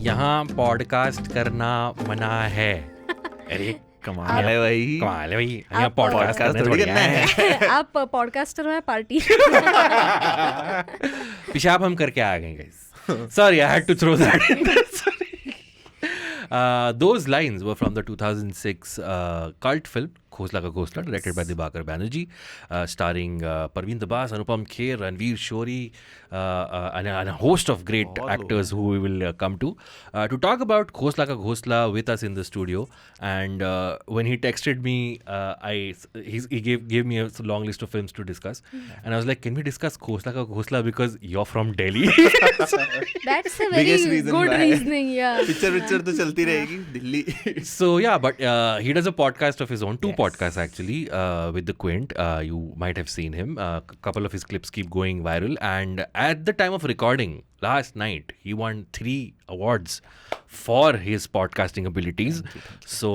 यहाँ पॉडकास्ट करना मना है। अरे कमाल है भाई, कमाल है भाई, यहाँ पॉडकास्ट थोड़ी करना है। आप पॉडकास्टर हो या पार्टी? पेशाब हम करके आ गए guys. Sorry, I had to throw that in there. Sorry. Those lines were from the 2006 cult film Khosla Ka Ghosla, directed by Dibakar Banerjee, starring Parveen Dabas, Anupam Kher, Ranveer Shori, and a host of great actors who we will come to talk about Khosla Ka Ghosla with us in the studio. And when he texted me, he gave me a long list of films to discuss, and I was like, "Can we discuss Khosla Ka Ghosla because you're from Delhi?" That's a very good reasoning, yeah. Picture तो चलती रहेगी Delhi. So yeah, but he does a podcast of his own, two podcasts actually, with the Quint. You might have seen him. A couple of his clips keep going viral, and at the time of recording last night, he won 3 awards for his podcasting abilities. So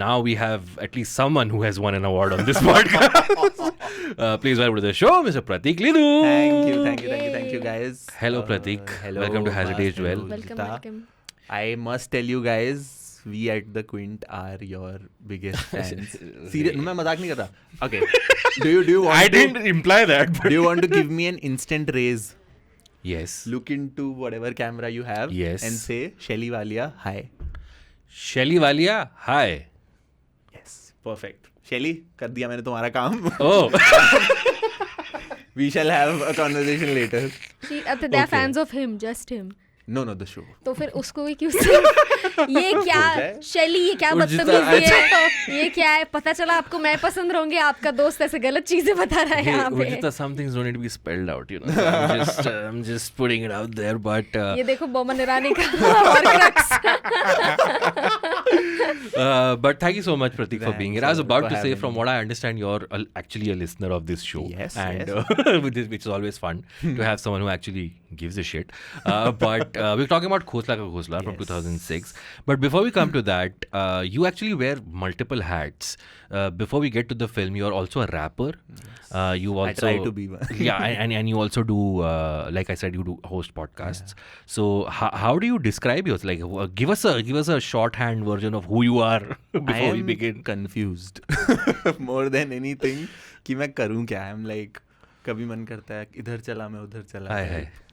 now we have at least someone who has won an award on this podcast. Please welcome to the show, Mr. Pratik Lidu. Thank you guys. Hello Pratik. Hello, Welcome to Has It Aged Well. Welcome. I must tell you guys, we at the Quint are your biggest fans. Serious, मैं मजाक नहीं कर रहा. Okay. Do you want I didn't imply that. But do you want to give me an instant raise? yes. Look into whatever camera you have. Yes. And say Shelly Walia hi. Shelly Walia, hi. Yes. Perfect. Shelly, कर दिया मैंने तुम्हारा काम. Oh. We shall have a conversation later. They are fans of him, just him. No, the show. तो फिर उसको भी क्यों ये क्या शैली, ये क्या बदतमीजी है, ये क्या है? पता चला आपको मैं पसंद रहूंगी, आपका दोस्त ऐसे गलत चीजें बता रहा है यहाँ पे. Ujita, some things don't need to be spelled out, you know. So I'm just putting it out there, but ये देखो बोमन ईरानी का Horcrux. But thank you so much, Pratik, for being here. I was about to say, having from what I understand, you're actually a listener of this show. Yes, and which is always fun to have someone who actually gives a shit. But we're talking about Khosla Ka Ghosla from 2006. But before we come to that, you actually wear multiple hats. Before we get to the film, you're also a rapper. You also I try to be one. yeah, and you also do, like I said, you do host podcasts. So how do you describe yours? Like, give us a shorthand version of who you are before we begin. Confused more than anything कि मैं करूँ क्या. I'm like, कभी मन करता है इधर चला मैं उधर चला.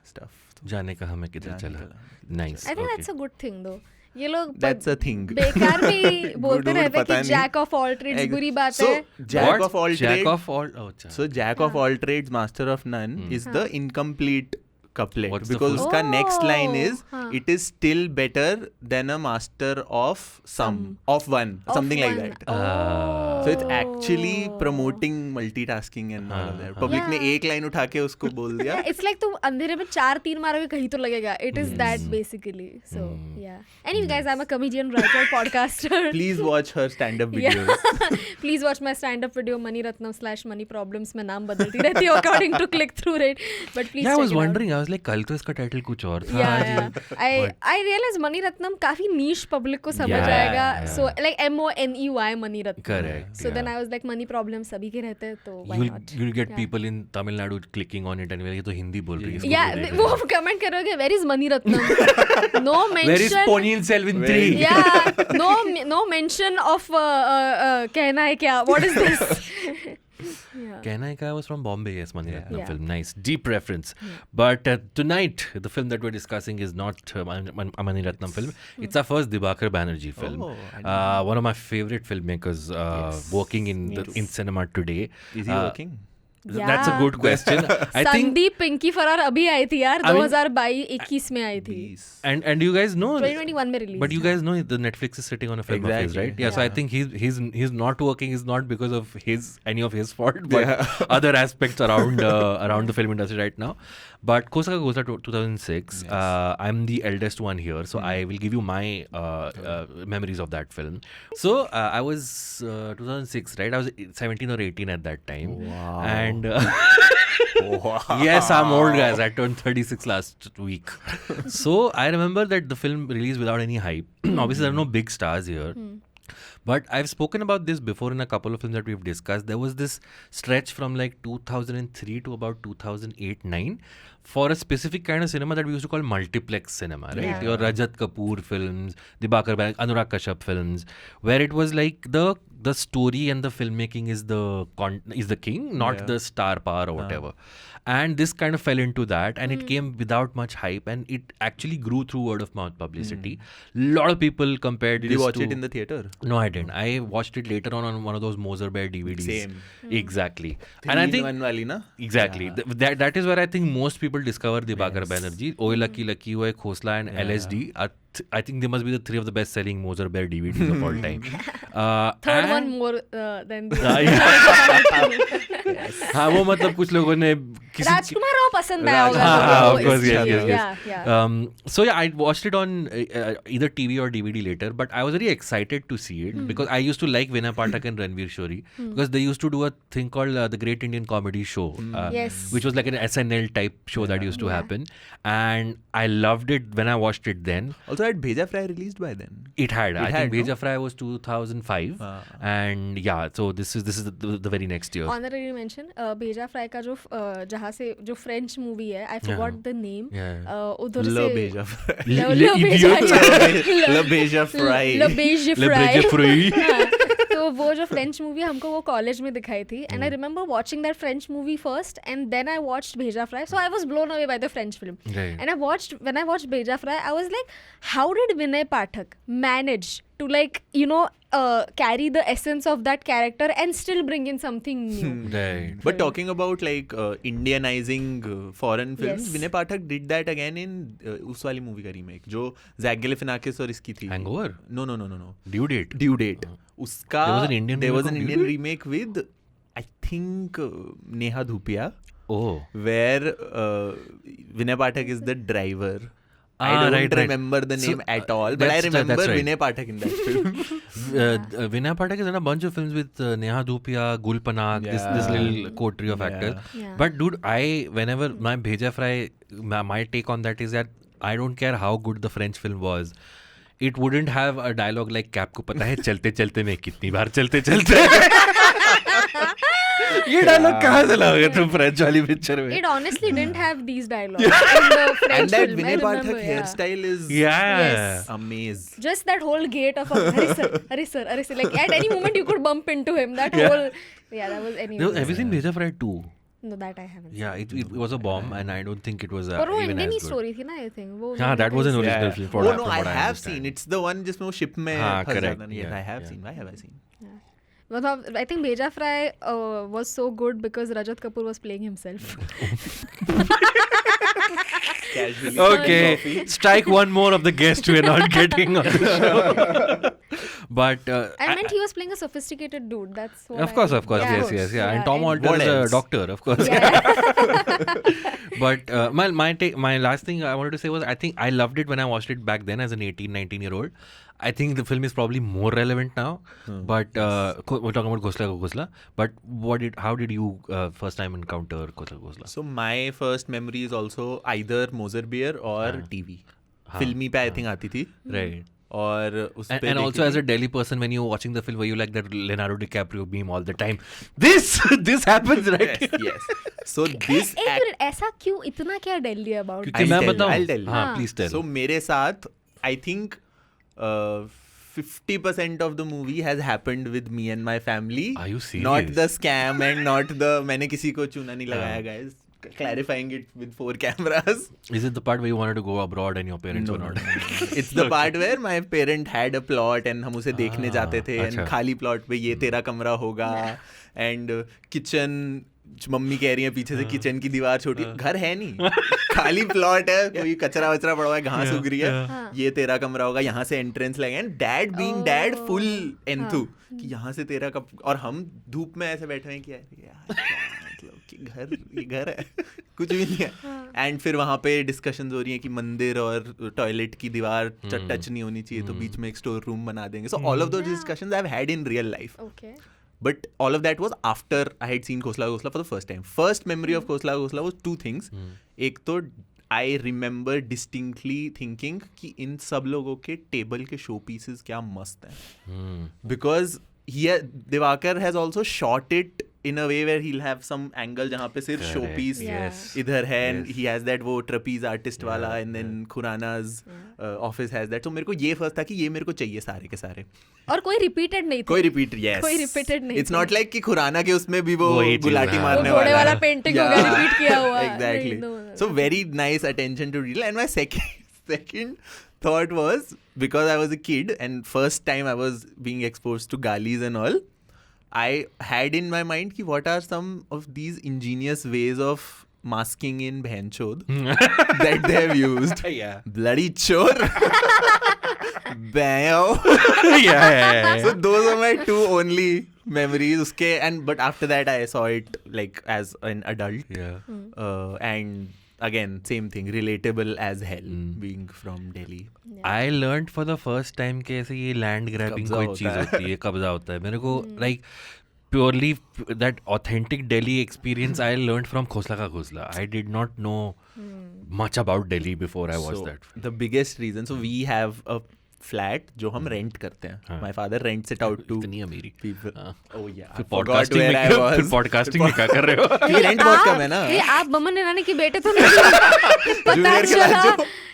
Stuff. जाने का हमें किधर चला. Nice. I think that's a good thing though. ये लोग That's a thing. बेकार में बोलते रहते हैं कि पता नहीं. jack of all trades बुरी बात So, है. jack of all Jack trades. of all. Oh, अच्छा. So jack of all trades, master of none is the incomplete couplet. What's the Because full- उसका next line is हाँ. it is still better than a master of some of one, Of something like one. that. Oh. So it's actually promoting multitasking and all of that. Public ने एक line उठा के उसको बोल दिया. Yeah, it's like तुम अंधेरे में 4-3 मारोगे कहीं तो लगेगा. It is that basically. So yeah. Anyway guys, I'm a comedian, writer, podcaster. Please watch her stand-up videos. Yeah. Please watch my stand-up video Mani Ratnam / Money Problems. मैं नाम बदलती रहती हूँ according to click through rate. But please Yeah, I check was it out. wondering. I was like, कल तो इसका title कुछ और था. Yeah. I realize Mani Ratnam काफी niche public को समझ Yeah, आएगा. yeah. So like MONEY Mani Ratnam. Correct, So then yeah. I was like Money Problems सभी के रहते हैं तो why not? You'll get Yeah. people in Tamil Nadu clicking on it and ये तो हिंदी बोल रही है. इसको Yeah, बोल रही है. वो कमेंट करोगे where is Mani Ratnam? No mention. Where is Ponniyin Selvan 3? Yeah, no mention of कहना है क्या? What is this? Yeah. कहना है क्या was from Bombay, yes, Mani Ratnam Yeah. film. Nice, deep reference. But tonight, the film that we're discussing is not a Mani Ratnam film. It's our first Dibakar Banerjee film. One of my favorite filmmakers working in cinema today. Is he working? That's a good question. I think. Sandeep Pinky फरार अभी आई थी यार, I mean- 2022-21 में आई थी. And you guys know. 2021 में release. But you guys know the Netflix is sitting on a film of his, Exactly. right? Yeah. So I think he's not working is not because of any of his fault, but other aspects around the film industry right now. But Khosla Ka Ghosla 2006. I'm the eldest one here, so I will give you my memories of that film. So I was 2006, right? I was 17 or 18 at that time. Wow. And yes, I'm old, guys. I turned 36 last week. So I remember that the film released without any hype. Obviously, there are no big stars here. But I've spoken about this before in a couple of films that we've discussed. There was this stretch from like 2003 to about 2008-9 for a specific kind of cinema that we used to call multiplex cinema, right? Yeah. Your Rajat Kapoor films, Dibakar Banerjee, Anurag Kashyap films, where it was like the story and the filmmaking is the king, not Yeah. the star power or whatever. And this kind of fell into that, and it came without much hype, and it actually grew through word of mouth publicity. lot of people compared Did this you watch to... it in the theater? No, I didn't. I watched it later on one of those Moser Bear DVDs. Same. Exactly. And I think... 3-in-1 wali na? Exactly. That is where I think most people discover Dibakar Banerjee. Oye Lucky Lucky, Oye Khosla and LSD are I think they must be the three of the best selling Moser Bear DVDs of all time. Third one more than the हाँ वो मतलब कुछ लोगों ने किसी राजकुमार राव पसंद आया होगा of तो course, इसलिए, yes. yeah. So yeah, I watched it on either TV or DVD later, but I was very excited to see it because I used to like Vinay Pathak and Ranveer Shori because they used to do a thing called the Great Indian Comedy Show, Yes. which was like an SNL type show that used to happen, and I loved it when I watched it then. Also had Bheja Fry released by then. It had. I think no? Bheja Fry was 2005, and yeah, so this is the very next year. Honorary mention, भेजा fry का जो जहाँ से जो French movie है, I forgot the name. Yeah. उधर Le से Bheja Fry. Le Bheja Le Bheja Fry. Le Beige Le Fry. Beige Fry. हाँ, तो वो जो फ्रेंच मूवी हमको वो कॉलेज में दिखाई थी and I remember watching that French movie first and then I watched Bheja Fry so I was blown away by the French film Right. And when I watched Bheja Fry I was like how did Vinay Pathak manage to like carry the essence of that character and still bring in something new. Right. But talking about like Indianizing foreign films, Yes. Vinay Pathak did that again in उस वाली movie का remake जो Zach Galifianakis और इसकी थी. Hangover? No. Due Date. Due Date. उसका There was an Indian there was an remake of Indian Due remake with I think Neha Dhupia Oh. where Vinay Pathak is the driver. I don't right. remember the name at all, but I that's remember right. Vinay Pathak in that film. Vinay Pathak is in a bunch of films with Neha Dhupia, Gul Panag, this Yeah. little coterie of actors. Yeah. But dude, whenever my Bheja Fry, my take on that is that I don't care how good the French film was. It wouldn't have a dialogue like "क्या आपको पता है चलते चलते मैं कितनी बार चलते चलते." ये डायलॉग कहाँ से लाओगे तुम फ्रेंच वाली पिक्चर में? It honestly didn't have these dialogues in the French And that film. I Vinay remember, Pathak yeah. hairstyle is Yes. amazing. Just that whole gate of Hurry sir. Like at any moment you could bump into him. That Yeah. whole, that was anyway. Have you seen Bheja Fry 2? No, that I haven't. Yeah, it was a bomb, and I don't think it was और वो even Indian as ही good. Story थी ना I think वो हाँ, that was an original film. Oh from no, what I have understand. seen. It's the one जिसमें वो ship में हाँ, फंस correct. जाता है. Yes, Yeah, I have yeah. seen. Why have I seen? मतलब I think भेजा fry was so good because Rajat Kapoor was playing himself. Casually. Okay, strike one more of the guests we're not getting on the show. But I meant he was playing a sophisticated dude. That's what of course, Yeah. yes. And Tom What Alter is a else? doctor, of course. Yeah. But my last thing I wanted to say was I think I loved it when I watched it back then as an 19-year-old. I think the film is probably more relevant now. But we're talking about Khosla Ka Khosla. But how did you first time encounter Khosla Ka Khosla? So my first memory is also either Moser Beer or TV. Filmy पे I think आती थी. Right. और उस पे And also as a Delhi person, when you're watching the film, were you like that Leonardo DiCaprio meme all the time? This happens, right? yes. So this एक minute ऐसा क्यों इतना क्या दिल्ली about? क्योंकि I'll मैं tell you, बताऊं? I'll tell you. हाँ, please tell. So मेरे साथ I think 50% of the movie has happened with me and my family. Are you serious? Not the scam and not the मैंने किसी को चूना नहीं लगाया guys. Clarifying it with 4 cameras. Is it the part where you wanted to go abroad and your parents were not? It's the part where my parent had a plot and हम उसे देखने जाते थे and अच्छा. खाली plot पे ये तेरा कमरा होगा and kitchen मम्मी कह रही है पीछे से किचन की दीवार छोटी घर है नहीं खाली प्लॉट है कोई कचरा वचरा पड़ा हुआ है घास उग रही है ये तेरा कमरा होगा यहाँ से एंट्रेंस लगे and dad being dad full enthu कि यहाँ से तेरा कब और हम धूप में ऐसे बैठे हैं कि यार मतलब कि घर है कुछ भी नहीं है एंड फिर वहाँ पे डिस्कशंस हो रही हैं कि मंदिर और टॉयलेट की दीवार टच नहीं होनी चाहिए तो बीच में एक स्टोर रूम बना देंगे so all of those discussions I have had in real life Okay. But all of that was after I had seen Khosla Ka Khosla for the first time. First memory of Khosla Ka Khosla was 2 things. एक तो I remember distinctly thinking कि इन सब लोगों के table के show pieces क्या मस्त हैं, because Divakar has also shot it in a way where he'll have some angle जहाँ पे सिर्फ शो पीस इधर है, and he has that वो trapeze artist वाला, and then Khurana's office has that. So मेरे को ये फर्स्ट था कि ये मेरे को चाहिए सारे के सारे, और कोई रिपीटेड नहीं था, कोई रिपीटेड नहीं, It's not like कि खुराना के उसमें भी वो गुलाटी मारने वाला पेंटिंग हो गया रिपीट किया हुआ. Exactly. So very nice attention to detail. And my second thought was, because I was a kid and first time I was being exposed to galis and all, I had in my mind ki what are some of these ingenious ways of masking in bhenchod that they have used. Yeah. Bloody chor. Bam. Yeah. So those are my two only memories. Uske, but after that I saw it like as an adult. Yeah. And again, same thing, relatable as hell, being from Delhi. I learned for the first time कि ऐसे ये land grabbing कोई चीज़ होती है, कब्जा होता है. मेरे को like purely that authentic Delhi experience I learned from Khosla Ka Khosla. I did not know much about Delhi before I watched that. The biggest reason, so we have a flat जो हम rent करते हैं. My father rents it out to इतनी अमीरी people. Oh yeah. फिर podcasting में क्या कर रहे हो? क्योंकि रेंट बहुत कम है ना. ये आप बमन ईरानी के बेटे तो नहीं?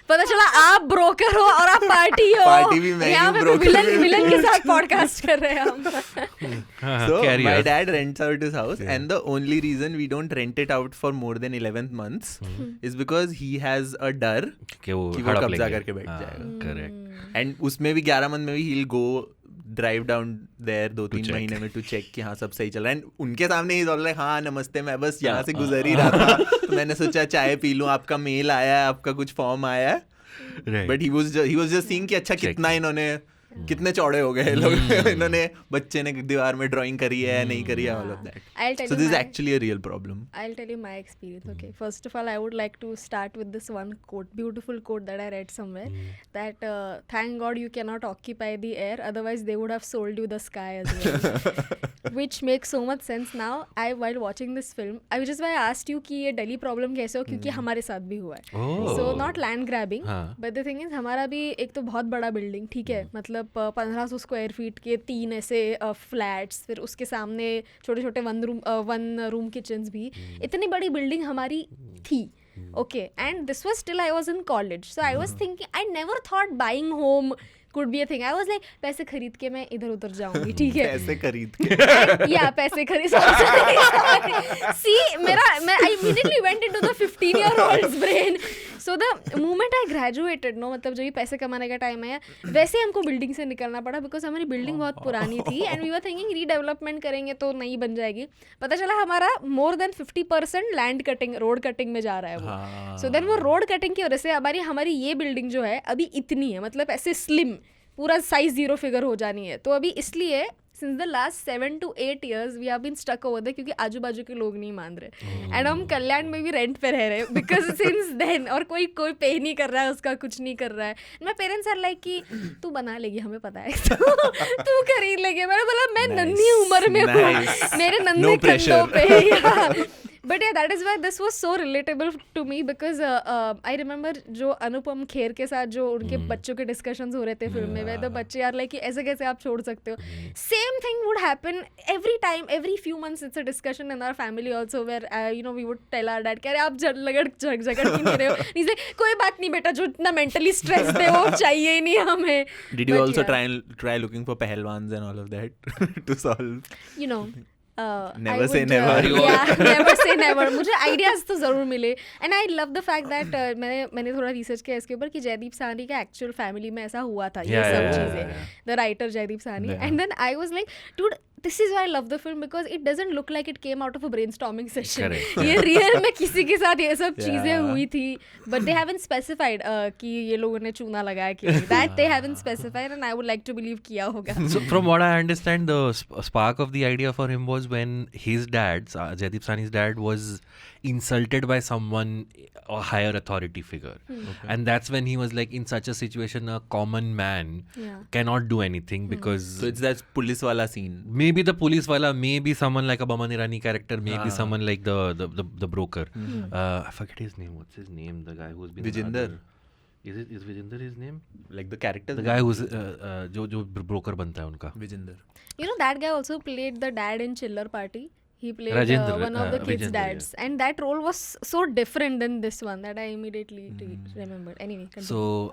पता चला आप ब्रोकर हो और आप पार्टी हो. पार्टी भी मैं यहाँ पे विलन के साथ पॉडकास्ट कर रहे हैं हम. So my dad rents out his house, and the only reason we don't rent it out for more than 11 months is because he has a डर कि वो कब्जा करके बैठ जाएगा. Correct. And उसमें भी 11 मंथ में भी he'll go drive down there 2-3 महीने में to check कि हाँ सब सही चल रहा है. And उनके सामने he's all like हाँ नमस्ते, मैं बस यहाँ से गुजर ही रहा था तो मैंने सोचा चाय पी लूँ, आपका मेल आया है, आपका कुछ फॉर्म आया है. But he was just seeing कि अच्छा कितना इन्होंने कितने चौड़े हो गए लोग, इन्होंने बच्चे ने दीवार में ड्राइंग करी है नहीं करी है, all of that. So this is actually a real problem. I'll tell you my experience. Okay, first of all, I would like to start with this one quote, beautiful quote that I read somewhere, that thank God you cannot occupy the air, otherwise they would have sold you the sky as well. Which makes so much sense now. While watching this film, which is why I asked you कि ये Delhi problem कैसे हो, क्योंकि हमारे साथ भी हुआ है. So not land grabbing, but the thing is हमारा भी एक तो बहुत बड़ा बिल्डिंग, ठीक है, मतलब 1500 स्क्वायर फीट के 3 ऐसे फ्लैट्स, फिर उसके सामने छोटे छोटे वन रूम किचन्स भी, इतनी बड़ी बिल्डिंग हमारी थी. Okay, and this was still I was in college, so I was thinking, I never thought buying home could be a thing. I was like, पैसे खरीद के मैं इधर उधर जाऊंगी, ठीक है. पैसे खरीद के. या पैसे खरीद. See, I immediately went into the 15-year-old's brain. So the moment I graduated, no, मतलब जब ये पैसे कमाने का टाइम आया, वैसे हमको बिल्डिंग से निकलना पड़ा, बिकॉज हमारी बिल्डिंग बहुत पुरानी थी and we were thinking redevelopment करेंगे तो नई बन जाएगी. पता चला हमारा more than 50% land cutting, road cutting में जा रहा है वो. सो देन वो रोड कटिंग की वजह से हमारी ये बिल्डिंग जो है अभी इतनी है, मतलब ऐसे स्लिम, पूरा साइज 0 फिगर हो जानी है. तो अभी इसलिए since the last 7 to 8 years we have been stuck over there, क्योंकि आजू बाजू के लोग नहीं मान रहे एंड हम कल्याण में भी रेंट पे रह रहे हैं बिकॉज सिंस देन, और कोई पे नहीं कर रहा है, उसका कुछ नहीं कर रहा है. माय पेरेंट्स आर लाइक कि तू बना लेगी, हमें पता है, तू खरीद लेगी. मैंने बोला मैं नन्ही उम्र में हूँ, मेरे नन्हे कंधों पे. But yeah, that is why this was so relatable to me, because I remember जो अनुपम खेर के साथ जो उनके बच्चों के discussions हो रहे थे फिल्म में, where the बच्चे यार like कि ऐसे कैसे आप छोड़ सकते हो. Same thing would happen every time, every few months it's a discussion in our family also, where you know we would tell our dad कि अरे आप झगड़ क्यों नहीं रहे हो. He's like कोई बात नहीं बेटा, जो इतना mentally stress दे वो चाहिए ही नहीं हमें. Did you also try looking for पहलवान्स and all of that to solve? You know. Never say never. Yeah, never say never. मुझे आइडियाज तो जरूर मिले and I love the fact that मैंने थोड़ा रिसर्च किया इसके ऊपर कि जयदीप साहनी का एक्चुअल फैमिली में ऐसा हुआ था ये सब चीजें, the writer Jaideep Sahni. And then I was like dude, this is why I love the film, because it doesn't look like it came out of a brainstorming session. ये रियल में किसी के साथ ये सब चीजें हुई थी, but they haven't specified कि ये लोगों ने चूना लगाया कि that they haven't specified, and I would like to believe किया होगा. So from what I understand, the spark of the idea for him was when his dad, Jaideep Sahni's dad, was insulted by someone, a higher authority figure. And that's when he was like, in such a situation, a common man cannot do anything because... So it's that police wala scene. Maybe the police wala, maybe someone like a Baman Irani character, maybe someone like the broker. I forget his name. What's his name? The guy who's been... Vijinder. Is Vijinder his name? Like the character. The guy who's जो broker बनता है उनका. Vijinder. You know, that guy also played the dad in Chiller Party. He played Rajendra, one of the kids' Vijender, dads. And that role was so different than this one that I immediately remembered. Anyway, continue. So,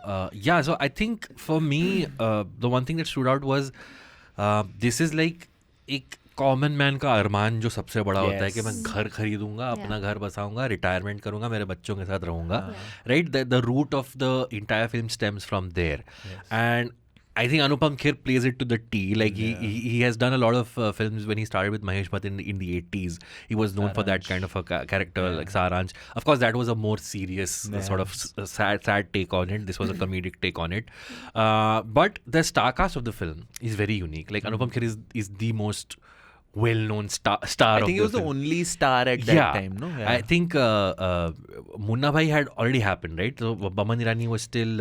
so I think for me, the one thing that stood out was this is like एक common man का अरमान जो सबसे बड़ा होता है कि मैं घर खरीदूंगा, अपना घर बसाऊंगा, रिटायरमेंट करूंगा, मेरे बच्चों के साथ रहूंगा, right? The root of the entire film stems from there. And I think Anupam Kher plays it to the T. Like he has done a lot of films when he started with Mahesh Bhatt in the 80s. He was known for that kind of a character like Saransh. Of course, that was a more serious sort of sad take on it. This was a comedic take on it. But the star cast of the film is very unique. Like Anupam Kher is the most well-known star. I think he was the only star at that time, no? Yeah. I think Munna Bhai had already happened, right? So Baman Irani was still...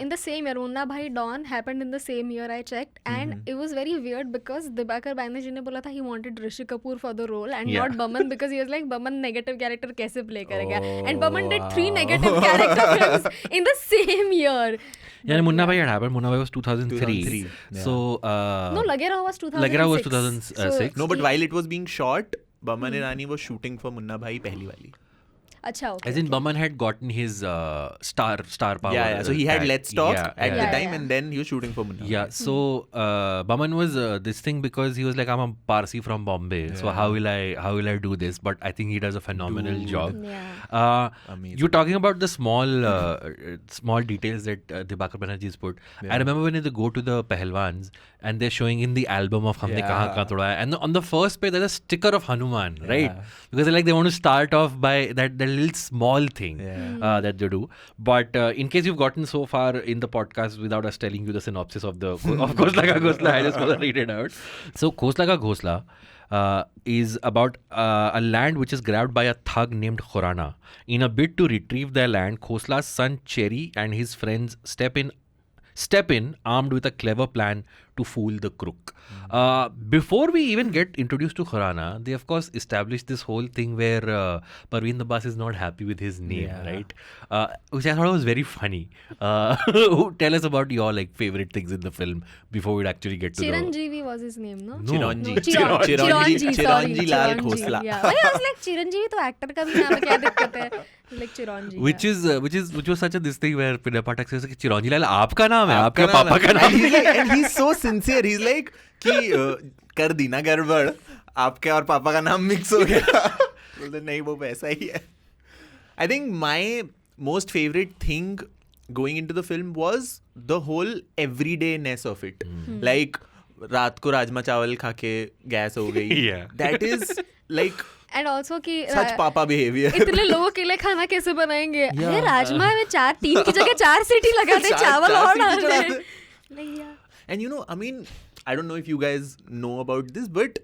in the same year. Munna Bhai Dawn happened in the same year, I checked. And it was very weird because Dibakar Banerjee ne bola tha he wanted Rishi Kapoor for the role and not Baman, because he was like, Baman negative character kaise play karega? And Baman did 3 negative character films in the same year. Yeah, Munna Bhai had happened. Munna Bhai was 2003. So... no, Lage Raho was 2006. Lage Raho was 2006. No, but while it was being shot, Baman Irani was shooting for Munna Bhai pehli wali. Acha, okay. As in, Baman had gotten his star power. Yeah. So he had Let's Talk at the time, yeah. and then he was shooting for Munna. Yeah. So Baman was this thing because he was like, I'm a Parsi from Bombay, so how will I do this? But I think he does a phenomenal job. Yeah. You're talking about the small details that Dibakar Banerjee's put. I remember when they go to the Pehlwans and they're showing in the album of Humne Kahan Kahan Toda Hai, and on the first page there's a sticker of Hanuman, right? Because they want to start off by that little small thing that they do. But in case you've gotten so far in the podcast without us telling you the synopsis of Khosla Ka Ghosla, I just want to read it out. So Khosla Ka Ghosla is about a land which is grabbed by a thug named Khurana. In a bid to retrieve their land, Khosla's son Cherry and his friends step in armed with a clever plan to fool the crook. Before we even get introduced to Khurana, they of course establish this whole thing where Parveen Abbas is not happy with his name, right? Which I thought was very funny. Tell us about your favorite things in the film before we actually get to Chiranjeevi was his name, no? Chiranjeevi Lal Khosla. Yeah. I was like, Chiranjeevi to actor ka bhi naam hai, kya dikkat hai? Like Chiranjeevi. Which was such a this thing where Pinay Pathak says कि Chiranjeevi Lal आपका नाम है, आपके पापा का नाम है. And he's so sincere. He's like कि कर दी ना गड़बड़, आपके और पापा का नाम मिक्स हो गया. बोलते नहीं, वो वैसा ही है. I think my most favorite thing going into the film was the whole everydayness of it. Like रात को राजमा चावल खा के गैस हो गई. That is like and also कि such papa behavior. इतने लोगों के लिए खाना कैसे बनाएंगे? अरे राजमा में 3 की जगह 4 सीटी लगा दे, चावल और डाल दे. And you know, I mean, I don't know if you guys know about this, but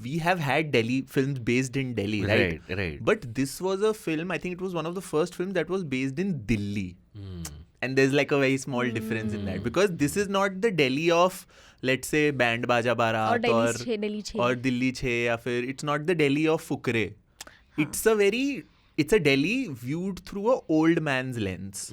we have had Delhi films based in Delhi, right? Right. But this was a film, I think it was one of the first films that was based in Delhi. And there's like a very small difference in that, because this is not the Delhi of, let's say, Band Baja Barat or Delhi 6 या फिर it's not the Delhi of Fukre. It's a Delhi viewed through a old man's lens.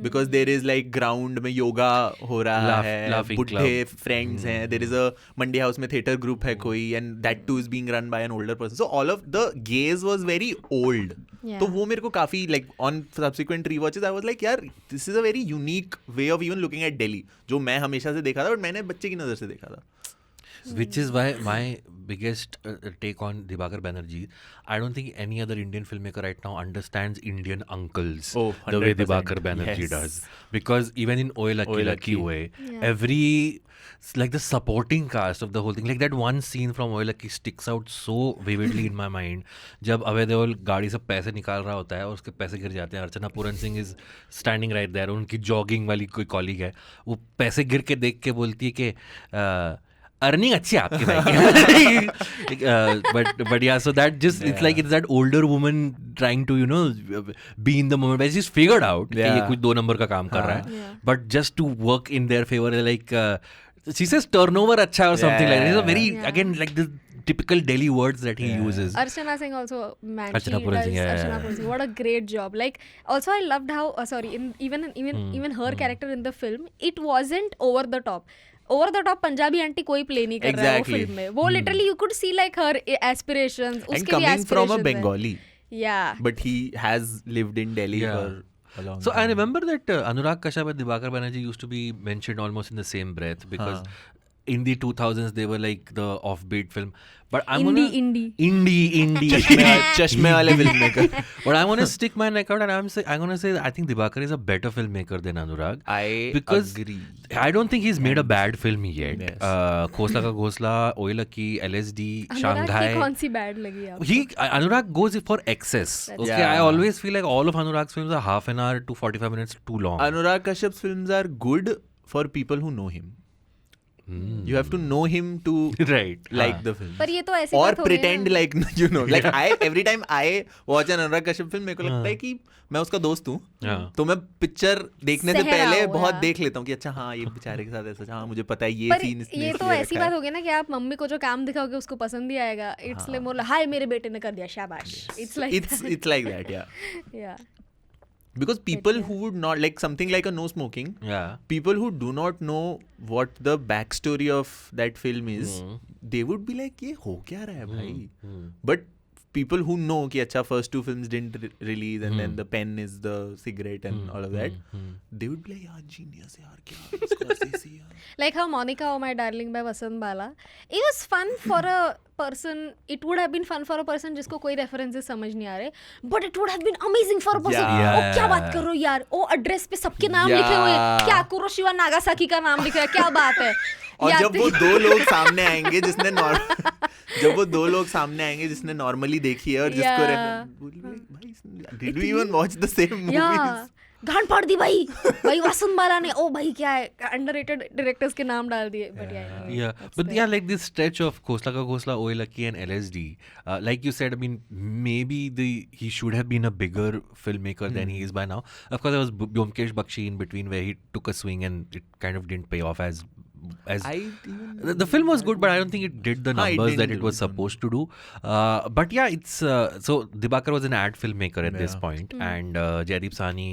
Because there is like ground में yoga हो रहा है, बुढ़े friends हैं, there is a Mandi House में theatre group है कोई, and that too is being run by an older person. So all of the gaze was very old. तो वो मेरे को काफी like on subsequent rewatches I was like यार this is a very unique way of even looking at Delhi, जो मैं हमेशा से देखा था, but मैंने बच्चे की नजर से देखा था. Which is why my biggest take on Dibakar Banerjee, I don't think any other Indian filmmaker right now understands Indian uncles the way Dibakar Banerjee does. Because even in Oye Lucky Way, every, like the supporting cast of the whole thing, like that one scene from Oye Lucky sticks out so vividly in my mind. जब अभय देओल गाड़ी से पैसे निकाल रहा होता है और उसके पैसे गिर जाते हैं, Archana Puran Singh is standing right there, उनकी जॉगिंग वाली कोई कॉलीग है, वो पैसे गिर के देख के बोलती है कि अर्निंग अच्छी है आपकी भाई but yeah, so that just it's like it's that older woman trying to be in the moment, but she's figured out कि ये कुछ 2 नंबर का काम कर रहा है, but just to work in their favor, like she says turnover अच्छा or something like that. It's a very again like the typical Delhi words that he uses. Archana Singh also, man, Archana she Puran does Singh, yeah, Archana yeah. Puran Singh. What a great job. Like, also I loved how even her character in the film, it wasn't over the top. Over the top Punjabi aunty कोई play नहीं कर रहा है वो film में. वो literally you could see like her aspirations. And उसके भी coming from a aspirations हैं. Bengali, Yeah. but he has lived in Delhi Yeah. for a long So time. I remember that Anurag Kashyap and Dibakar Banerjee used to be mentioned almost in the same breath because in the 2000s they were like the offbeat film. But I'm indie. चश्मे वाले filmmaker. But I'm gonna stick my neck out and I'm gonna say that I think Dibakar is a better filmmaker than Anurag. I Because agree. I don't think he's made a bad film yet. Yes. Khosla Ka Ghosla, Oye Lucky, LSD, Anurag Shanghai. की कौन सी bad लगी आपको? Anurag goes for excess. Okay, Yeah. I always feel like all of Anurag's films are half an hour to 45 minutes too long. Anurag Kashyap's films are good for people who know him. You have to know him to Right. like the film. पर ये तो ऐसी Or बात हो गई pretend ना. like you know. Like every time I watch an Anurag Kashyap film, मेरे को लगता है कि मैं उसका दोस्त हूँ. हाँ. तो मैं पिक्चर देखने से सहरा पहले हो, बहुत हाँ. देख लेता हूँ कि अच्छा हाँ ये बेचारे के साथ ऐसा, हाँ मुझे पता है ये पर सीन इसने ये तो इसलिए ऐसी रखा बात है. हो गई ना कि आप मम्मी को जो काम दिखाओगे उसको पसंद ही आएगा. इट्स लाइक मोर हाय मेरे बेटे ने कर दिया शाबाश. It's like It's like that, yeah. yeah. Because people who would not like something like a no smoking, Yeah. people who do not know what the backstory of that film is, they would be like ये हो क्या रहा है भाई. But people who know कि अच्छा first 2 films didn't release and then the pen is the cigarette and all of that, they would be like यार genius यार क्या Scorsese यार. Like how Monica Oh My Darling by Vasant Bala. It was fun for a person. It would have been fun for a person जिसको कोई references समझ नहीं आ रहे. But it would have been amazing for a person. Yeah. ओ क्या बात कर रहे हो यार? ओ एड्रेस पे सबके नाम लिखे हुए हैं. क्या कुरोशिवा नागासाकी का नाम लिखा है? क्या बात है? और या जब वो 2 लोग सामने आएंगे जिसने नॉर्मली देखी है और जिसको भाई did we even watch the same movies. गांड फाड़ दी भाई वसंत बाला ने. ओ भाई क्या है अंडररेटेड डायरेक्टर्स के नाम डाल दिए. But Yeah, but yeah, like this stretch of Khosla Ka Ghosla, Oye Lucky and LSD, like you said, I mean, maybe he should have been a bigger filmmaker than he is by now. Of course, there was Byomkesh Bakshi in between where he took a swing and it kind of didn't pay off as the film was good, but I don't think it did the numbers that it was supposed to do. But yeah, it's so Dibakar was an ad filmmaker at this point, and Jaideep Sahni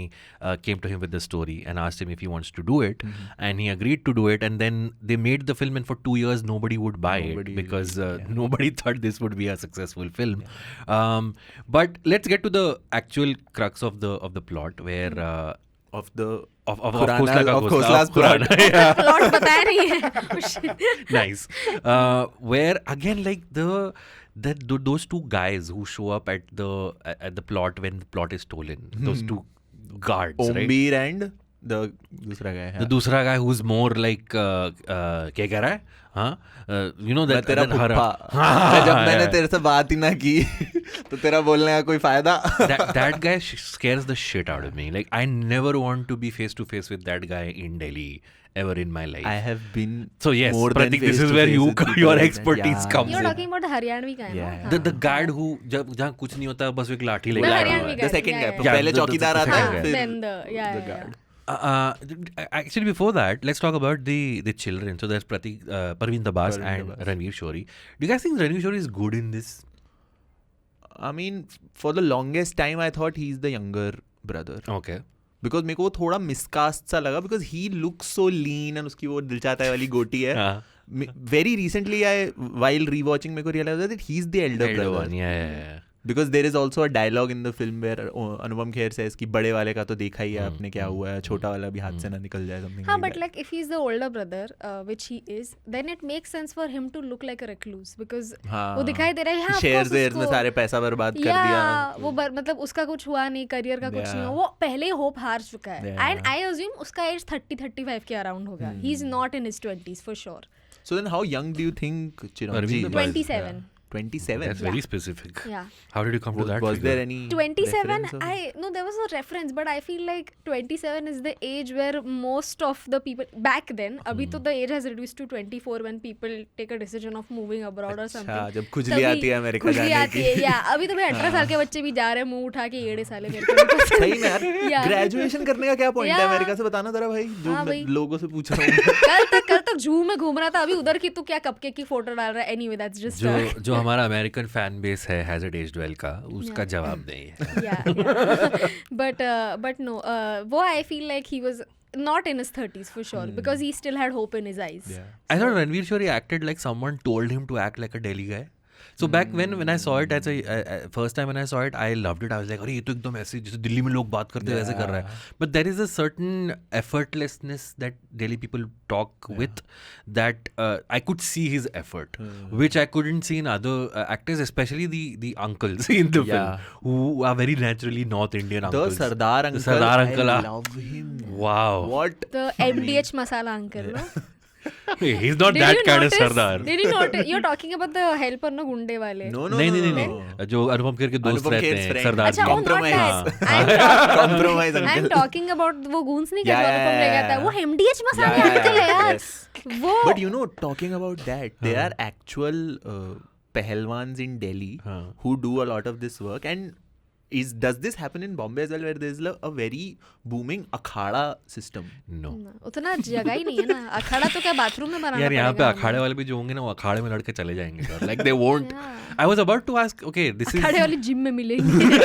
came to him with the story and asked him if he wants to do it, and he agreed to do it. And then they made the film, and for 2 years nobody would buy it because nobody thought this would be a successful film. But let's get to the actual crux of the plot, where of the of Khosla's plot. Plot बताया नहीं है. Nice. Where again, like those 2 guys who show up at the plot when the plot is stolen, those 2 guards, right? Ombir and the दूसरा guy. The दूसरा guy who's more like क्या कह रहा है? हाँ, you know that तेरा फुप्पा. जब मैंने तेरे से बात ही ना की तो तेरा बोलने का कोई फायदा. that guy scares the shit out of me. Like I never want to be face to face with that guy in Delhi ever in my life. I have been So yes, more than Pratik, this face is to where face with people your like that. expertise Yeah. comes You're in. talking about the Haryanvi का है ना? Yeah. हाँ. The guard who जहाँ कुछ नहीं होता बस एक लाठी मैं लेके Haryanvi The guy. second Yeah, guy. yeah, पहले the चौकीदार आता second है guy. फिर Then the the guard. Actually, before that, let's talk about the children. So there's Parveen Dabas Parveen and Dabas. Ranveer Shori. Do you guys think Ranveer Shori is good in this? I mean, for the longest time, I thought he's the younger brother. Okay. Because मेरे को वो थोड़ा miscast सा लगा because he looks so lean and उसकी वो दिल चाहता है वाली गोटी है. हाँ. Very recently, while rewatching, मेरे को realize that he's the elder Elder brother. one, yeah. Because there is also a dialogue in the film where Anupam Kher says कि बड़े वाले का तो देखा ही है आपने क्या हुआ है, छोटा वाला भी हाथ से ना निकल जाए, something हाँ, like but that. like if he's the older brother, which he is, then it makes sense for him to look like a recluse because हाँ, वो दिखाई दे रहा है. हाँ, shares वेयर्स में सारे पैसा बर्बाद कर दिया. वो मतलब उसका कुछ हुआ नहीं, करियर का कुछ नहीं हुआ, वो पहले ही होप हार चुका है. एंड आई अज्यूम उसका एज 30-35 के अराउंड होगा. He is not in his 20s for sure. So then how young do you think Chiranjeev Parveen is? Dabas. 27. 27. That's very specific. Yeah. How did you come to that? Was figure? there any 27, reference of it? no, there was a reference, but I feel like 27 is the age where most of the people back then, abhi to the age has reduced to 24 when people take a decision of moving abroad or something. अच्छा, जब खुजली आती है America खुजली जाने आती की। है, या अभी तो भाई 18 साल के बच्चे भी जा रहे हैं मुंह उठा के येड़े साले मेरे को सही में यार Yeah. ग्रेजुएशन करने का क्या पॉइंट है Yeah. अमेरिका से बताना जरा भाई जो हाँ मैं भाई। लोगों से पूछ रहा हूँ कल तक जू में घूम रहा था, अभी उधर की तू क्या कपकेक की फोटो डाल रहा है? एनीवे दैट्स जस्ट जो हमारा अमेरिकन फैन बेस है हैज इट एज्ड वेल का उसका जवाब नहीं है. yeah. But no, वो I feel like he was not in his 30s for sure because he still had hope in his eyes. I thought Ranveer Shori acted like someone told him to act like a Delhi guy. So back when I saw it as a first time when I saw it, I loved it. I was like, अरे ये तो एकदम ऐसे जैसे दिल्ली में लोग बात करते हैं वैसे कर रहा है. But there is a certain effortlessness that Delhi people talk with that I could see his effort, which I couldn't see in other actors, especially the uncles in the film who are very naturally North Indian The uncles. Sardar uncle, Sardar uncle, I love him. Wow. What? The MDH masala uncle, no? He's not Did that you kind of notice? Sardar. Did you notice? You're talking about the helper, no, गुंडे वाले. No, नहीं जो अनुपम खेर के दोस्त अनुपम रहते खेर's हैं friend. सरदार अच्छा, जी. oh, not Compromise. that. Compromise I'm uncle. talking about वो goons नहीं Yeah, करता yeah, अनुपम ले yeah, गया था. yeah. वो MDH मसाले Yeah, uncle है यार. yes. वो But you know, talking about that, there are actual pehlwans in Delhi who do a lot of this work. And does this happen in Bombay as well, where there is a very booming akhada system? No. उतना जगह ही नहीं है ना. अखाड़ा तो क्या bathroom में बनाना यार यहाँ पे पड़ेगा अखाड़े वाले भी जो होंगे ना वो अखाड़े में लड़के चले जाएंगे. Like they won't. I was about to ask. Okay, this is. अखाड़े वाली जिम में मिलेंगे.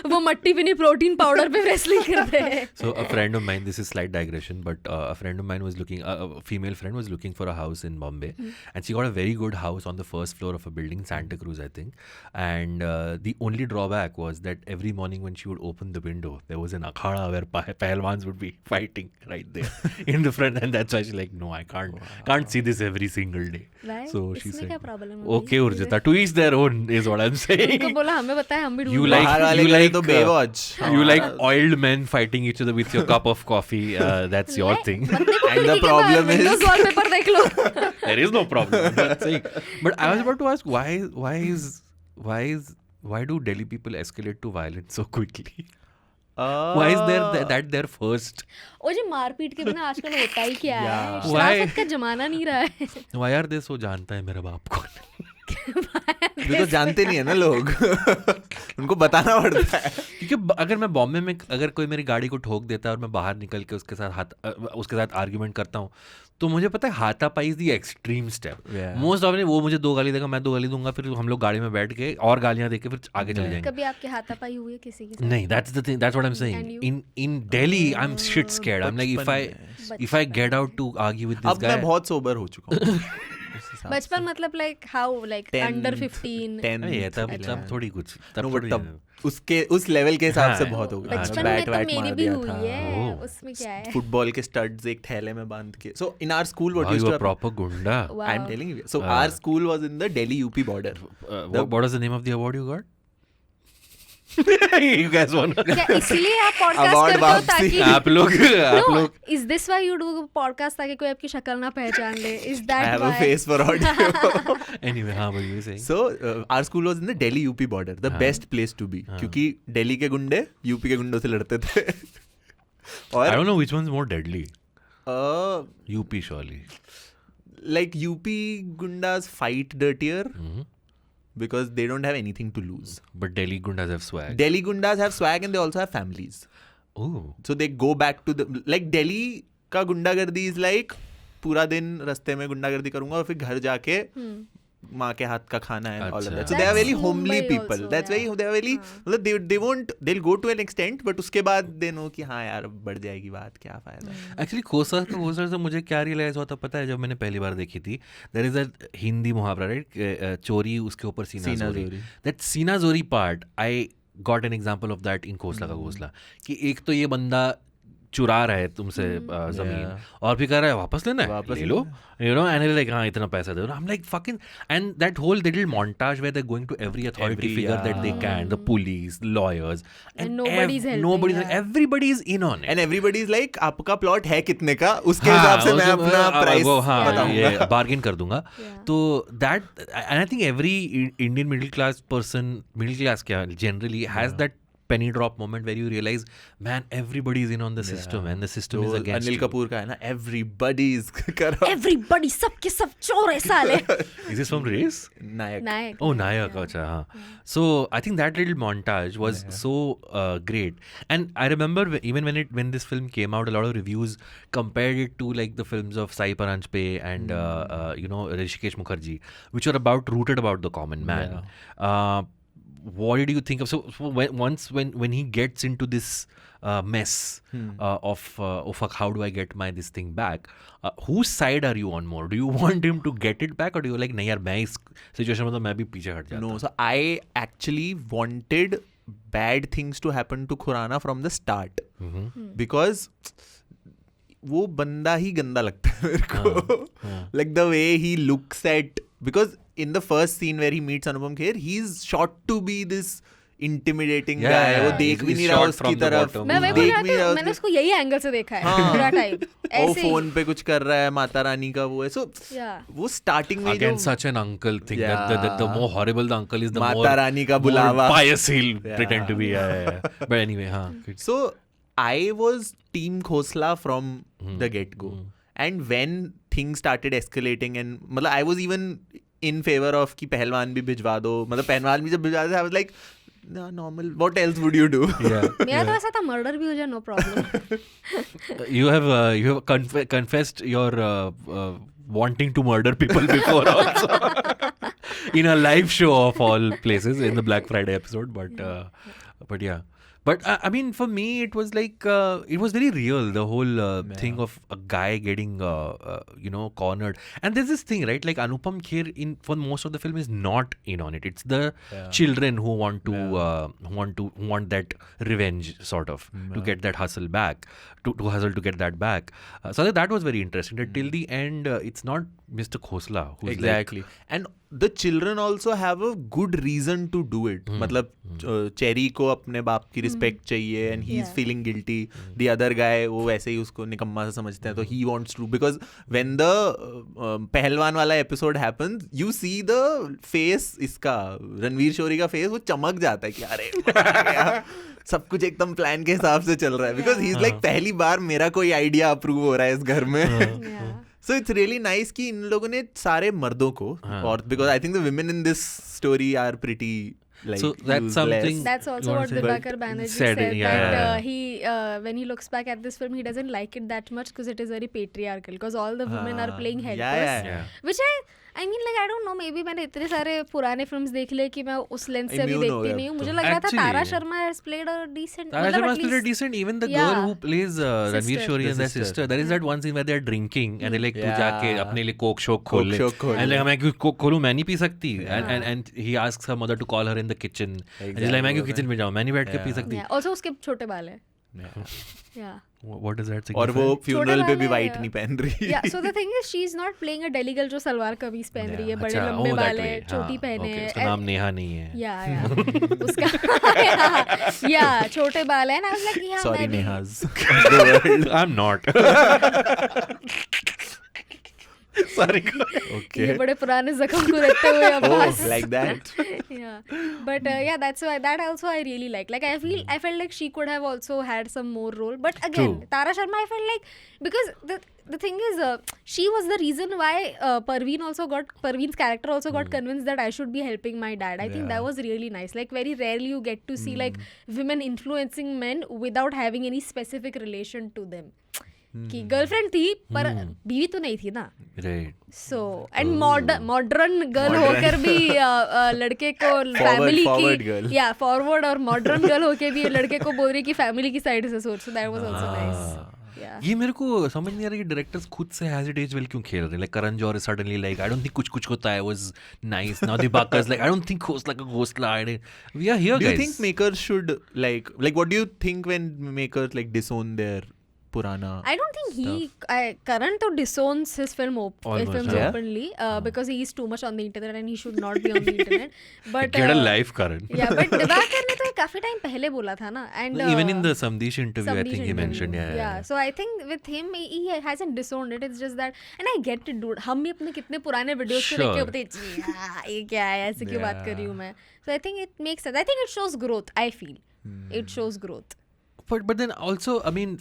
वो मट्टी पे नहीं प्रोटीन पाउडर पे रेसलिंग करते हैं. So a friend of mine, this is slight digression, but a friend of mine was looking, a female friend was looking for a house in Bombay, and she got a very good house on the first floor of a building, Santa Cruz, I think. And the only drawback was that every morning when she would open the window, there was an akhada where pehlwans would be fighting right there in the front, and that's why she's like, no, I can't see this every single day. Right? So she इसमें said, क्या problem है okay, भाई? Urjita, to each their own is what I'm saying. उनको बोला हमें बताए हम भी ढूंढ You लेंगे. like बाहर वाले you के लिए like तो Baywatch. you like oiled men fighting each other with your cup of coffee. That's your thing. बंदे को And the खिड़की के problem बाहर is- Windows wallpaper देख लो. There is no problem. I'm not saying. But I was about to ask why do Delhi people escalate to violence so quickly? Why is there that their first? ओ जी मारपीट के बिना आजकल होता ही क्या है? Yeah. शराफत का जमाना नहीं रहा है. Why are they so जानता है मेरा बाप को? बिकॉज जानते नहीं है ना लोग उनको बताना पड़ता है. क्योंकि अगर मैं बॉम्बे में अगर कोई मेरी गाड़ी को ठोक देता है और मैं बाहर निकल के उसके साथ आर्ग्यूमेंट करता हूँ तो मुझे पता है हाथापाई is the extreme step. Yeah. Most of वो मुझे 2 गाली देगा, मैं 2 गाली दूंगा, फिर हम लोग गाड़ी में बैठ के और गालियां देके फिर आगे चले जाएंगे. कभी आपके हाथापाई हुई है किसी के साथ? नहीं, that's the thing, that's what I'm saying. And In Delhi I'm shit scared. I'm like if I get out to argue with this अब guy. मैं बहुत सोबर हो चुका हूँ. बचपन मतलब like how like 10th, under 15. 10th, नहीं, तब 11. थोड़ी कुछ No, but थोड़ी- तब उस लेवल के हिसाब से हाँ, बहुत हो गया. बचपन में बैट तो वैट मेरी मार भी दिया हुई था. है. Oh. उसमें क्या है? फुटबॉल के स्टड्स एक थैले में बांध के. So in our school what Wow, used you to are proper gunda. Wow. I'm telling you. So our school was in the Delhi UP border. What was the name of the award you got? You guys want? क्या इसलिए आप podcast Award करते हो वापसी. ताकि आप लोग is this why you do podcast ताकि कोई आपकी शक्ल ना पहचान ले? Is I that have a face for audio. anyway, हाँ, what were you saying? So our school was in the Delhi UP border, the best place to be. क्योंकि दिल्ली के गुंडे यूपी के गुंडों से लड़ते थे. I और don't know which one's more deadly. uh, UP surely. like UP gundas fight dirtier because they don't have anything to lose. But Delhi gundas have swag. Delhi gundas have swag and they also have families. Oh. So they go back to the like Delhi का गुंडागर्दी is like पूरा दिन रास्ते में गुंडागर्दी करूंगा और फिर घर जाके माँ के हाथ का खाना है all of that. So they are That's very homely Mumbai people. also, That's very yeah. they are very मतलब they won't they'll go to an extent but उसके बाद they know कि हाँ यार बढ़ जाएगी बात क्या फायदा. Actually, खोसर से मुझे क्या रियलाइज हुआ था पता है जब मैंने पहली बार देखी थी. There is a हिंदी मुहावरा राइट, चोरी उसके ऊपर सीना जोरी. That सीना जोरी part, I got an example of that in Khosla का घोसला. कि एक तो ये बंदा चुरा रहा है तुमसे जमीन और भी कह रहा है वापस लेना है ले लो and like हाँ इतना पैसा दो I'm like fucking and that whole little montage where they're going to every authority figure that they can, the police, lawyers, and nobody's helping, everybody is in on it and everybody is like आपका plot है कितने का उसके हिसाब से मैं अपना price बताऊंगा बार्गेन कर दूंगा तो that and I think every Indian middle class क्या generally has that penny drop moment where you realize man everybody is in on the system and the system is against Anil Kapoor का है ना everybody is corrupt everybody सबके सब चोर है साले is this from Race? Nayak Oh Nayak acha हाँ so I think that little montage was so great and I remember even when this film came out a lot of reviews compared it to like the films of Sai Paranjpe and Hrishikesh Mukherjee which are rooted about the common man what did you think of so when he gets into this mess of fuck how do I get this thing back whose side are you on more do you want him to get it back or do you like nahi yaar main is situation mein to main bhi piche hat jata no so I actually wanted bad things to happen to Khurana from the start because वो बंदा ही गंदा लगता है मेरे को like the way he looks at because in the first scene where he meets Anupam Kher he's shot to be this intimidating guy वो देख भी नहीं रहा उसकी तरफ मैंने उसको यही एंगल से देखा है पूरा टाइम वो फोन पे कुछ कर रहा है माता रानी का वो है so वो स्टार्टिंग में again such an uncle thing that the more horrible the uncle is the Mata Rani का बुलावा pious he'll pretend to be but anyway हाँ so I was team Khosla from the get-go and when things started escalating and मतलब I was even in favor of कि पहलवान भी भिजवा दो मतलब पहलवान भी जब भिजवा दे I was like normal what else would you do मेरा तो ऐसा था मर्डर भी हो जाए no problem you have confessed your wanting to murder people before also in a live show of all places in the Black Friday episode but yeah but I mean for me it was like it was very real the whole thing of a guy getting cornered and there's this thing right like Anupam Kher for most of the film is not in on it it's the children who want to want that revenge sort of to get that hustle back to hustle to get that back so that was very interesting that till the end it's not Mr. Khosla who's exactly and the children also have a good reason to do it मतलब cherry को अपने बाप की respect चाहिए and he is feeling guilty the other guy वो वैसे ही उसको निकम्मा से समझते हैं तो he wants to because when the पहलवान वाला episode happens you see the face इसका रणवीर शोरी का face वो चमक जाता है कि अरे सब कुछ एकदम प्लान के हिसाब से चल रहा है because he is like पहली बार मेरा कोई आइडिया अप्रूव हो रहा है इस घर में So it's really nice कि इन लोगों ने सारे मर्दों को और because I think the women in this story are pretty like so that's something that's also what Dibakar Banerjee said that he when he looks back at this film he doesn't like it that much because it is very patriarchal because all the women are playing helpers which I mean like I don't know maybe मैंने इतने सारे पुराने films देख लिए कि मैं उस lens से भी देखती नहीं हूँ मुझे लग रहा था तारा Sharma has played a decent even the girl who plays Ranveer Shori and their sister there is that one scene where they are drinking and they like तू जाके अपने लिए कोक शोक खोल ले and like मैं क्यों कोक खोलूं मैं नहीं पी सकती and he asks her mother to call her in the kitchen and she's like मैं क्यों किचन में जाऊं मैं नहीं बैठ के पी सकती also उसके छोटे बाल है What does that signify? और वो funeral पे भी white नहीं पहन रही yeah so the thing is she's not playing a Delhi girl जो सलवार कमीज पहन रही है बड़े लंबे बाल है छोटी पहने है उसका नाम नेहा नहीं है yeah उसका yeah छोटे बाल है ना I was like yeah sorry Nehas I'm not sorry okay ये बड़े पुराने जख्म को देखते हुए Abbas like that yeah but yeah that's why that also I really like I felt like she could have also had some more role but again Tara Sharma I felt like because the thing is she was the reason why Parveen's character also got convinced that I should be helping my dad I think that was really nice like very rarely you get to see like women influencing men without having any specific relation to them कि girlfriend थी पर बीवी तो नहीं थी ना so and modern girl होकर भी लड़के को फैमिली की या फॉरवर्ड और मॉडर्न गर्ल होकर भी लड़के को बोल रही कि फैमिली की साइड से सोच so that was also nice ये मेरे को समझ नहीं आ रहा कि डायरेक्टर्स खुद से हेजिटेट वेल क्यों खेल रहे हैं like Karan Johar suddenly like I don't think कुछ होता है was nice now Dibakar is like I don't think Khosla we are here guys do you think makers should like what do you think when makers like disown their पुराना. I don't think Karan to disowns his films yeah. openly because he is too much on the internet and he should not be on the internet. But Get a life, Karan. yeah, but Dibakar ने तो काफी time पहले बोला था ना, and Even in the Samdesh interview, I think he mentioned, yeah. So I think with him he hasn't disowned it. It's just that, and I get it, dude. हम भी अपने कितने पुराने वीडियोस को देख के बोलते हैं ये क्या है, ऐसे क्यों बात कर रही हूँ मैं. So I think it makes sense. I think it shows growth. I feel it shows growth. But then also, I mean,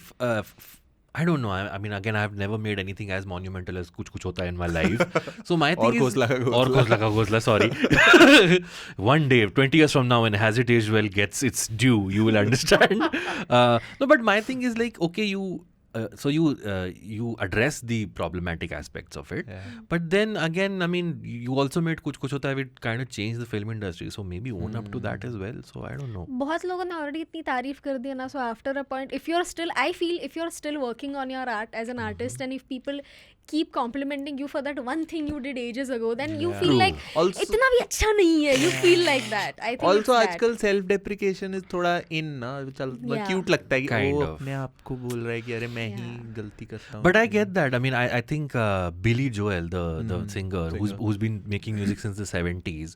I don't know. I mean, again, I've never made anything as monumental as Kuch Kuch Hota Hai in my life. So my thing is... Or Ghosla Ka Ghosla, sorry. One day, 20 years from now, when Has It Aged Well gets its due, you will understand. No, but my thing is like, okay, so you address the problematic aspects of it, but then again, I mean, you also made Kuch Kuch Hota Hai, it kind of changed the film industry, so maybe own up to that as well. So I don't know. बहुत लोगों ने already इतनी तारीफ कर दी है ना, so after a point, if you're still working on your art as an artist, and if people keep complimenting you for that one thing you did ages ago, then you feel like Also, इतना भी अच्छा नहीं है. You feel like that. I think also it's आजकल self deprecation is थोड़ा in ना, चल cute लगता है कि Kind वो of. अपने आप को बोल रहा है कि अरे मैं ही गलती करता हूँ. But I get that. I mean, I think Billy Joel, the singer who's been making music since the 70s,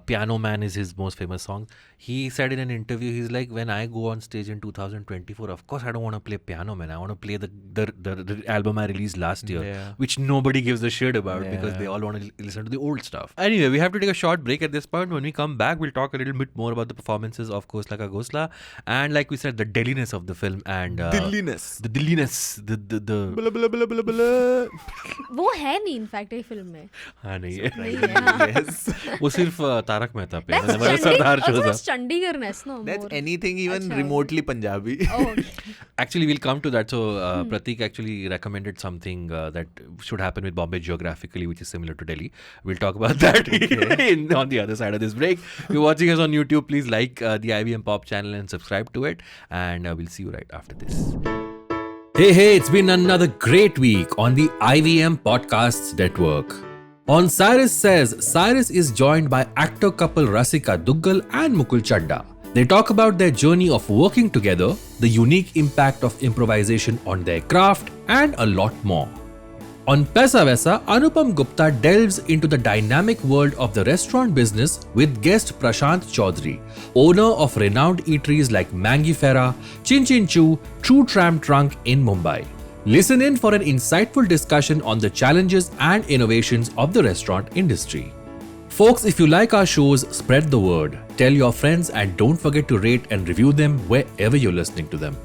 Piano Man is his most famous song. He said in an interview, he's like, when I go on stage in 2024, of course I don't want to play Piano Man. I want to play the album I released last year, which nobody gives a shit about because they all want to listen to the old stuff. Anyway, we have to take a short break at this point. When we come back, we'll talk a little bit more about the performances of Ghosla Ka Ghosla, and like we said, the Delhiness of the film and Dilliness. the Dilliness, the blah blah blah blah blah. वो है नहीं in fact ये film में. हाँ नहीं है. नहीं है, हाँ. Yes. वो सिर्फ तारक मेहता पे That's हमारा सरदार Chandigarh. शो था. That's Chandigarh-ness, no? That's more. anything even अच्छा, remotely Punjabi. Oh, okay. Actually, we'll come to that. So, Pratik actually recommended something that should happen with Bombay geographically, which is similar to Delhi. We'll talk about that on the other side of this break. If you're watching us on YouTube, please like the IVM Pop channel and subscribe to it. And we'll see you right after this. Hey, it's been another great week on the IVM Podcasts Network. On Cyrus Says, Cyrus is joined by actor couple Rasika Duggal and Mukul Chadda. They talk about their journey of working together, the unique impact of improvisation on their craft, and a lot more. On Paisa Vaisa, Anupam Gupta delves into the dynamic world of the restaurant business with guest Prashant Chaudhary, owner of renowned eateries like Mangifera, Chin Chin Chu, True Tram Trunk in Mumbai. Listen in for an insightful discussion on the challenges and innovations of the restaurant industry. Folks, if you like our shows, spread the word, tell your friends, and don't forget to rate and review them wherever you're listening to them.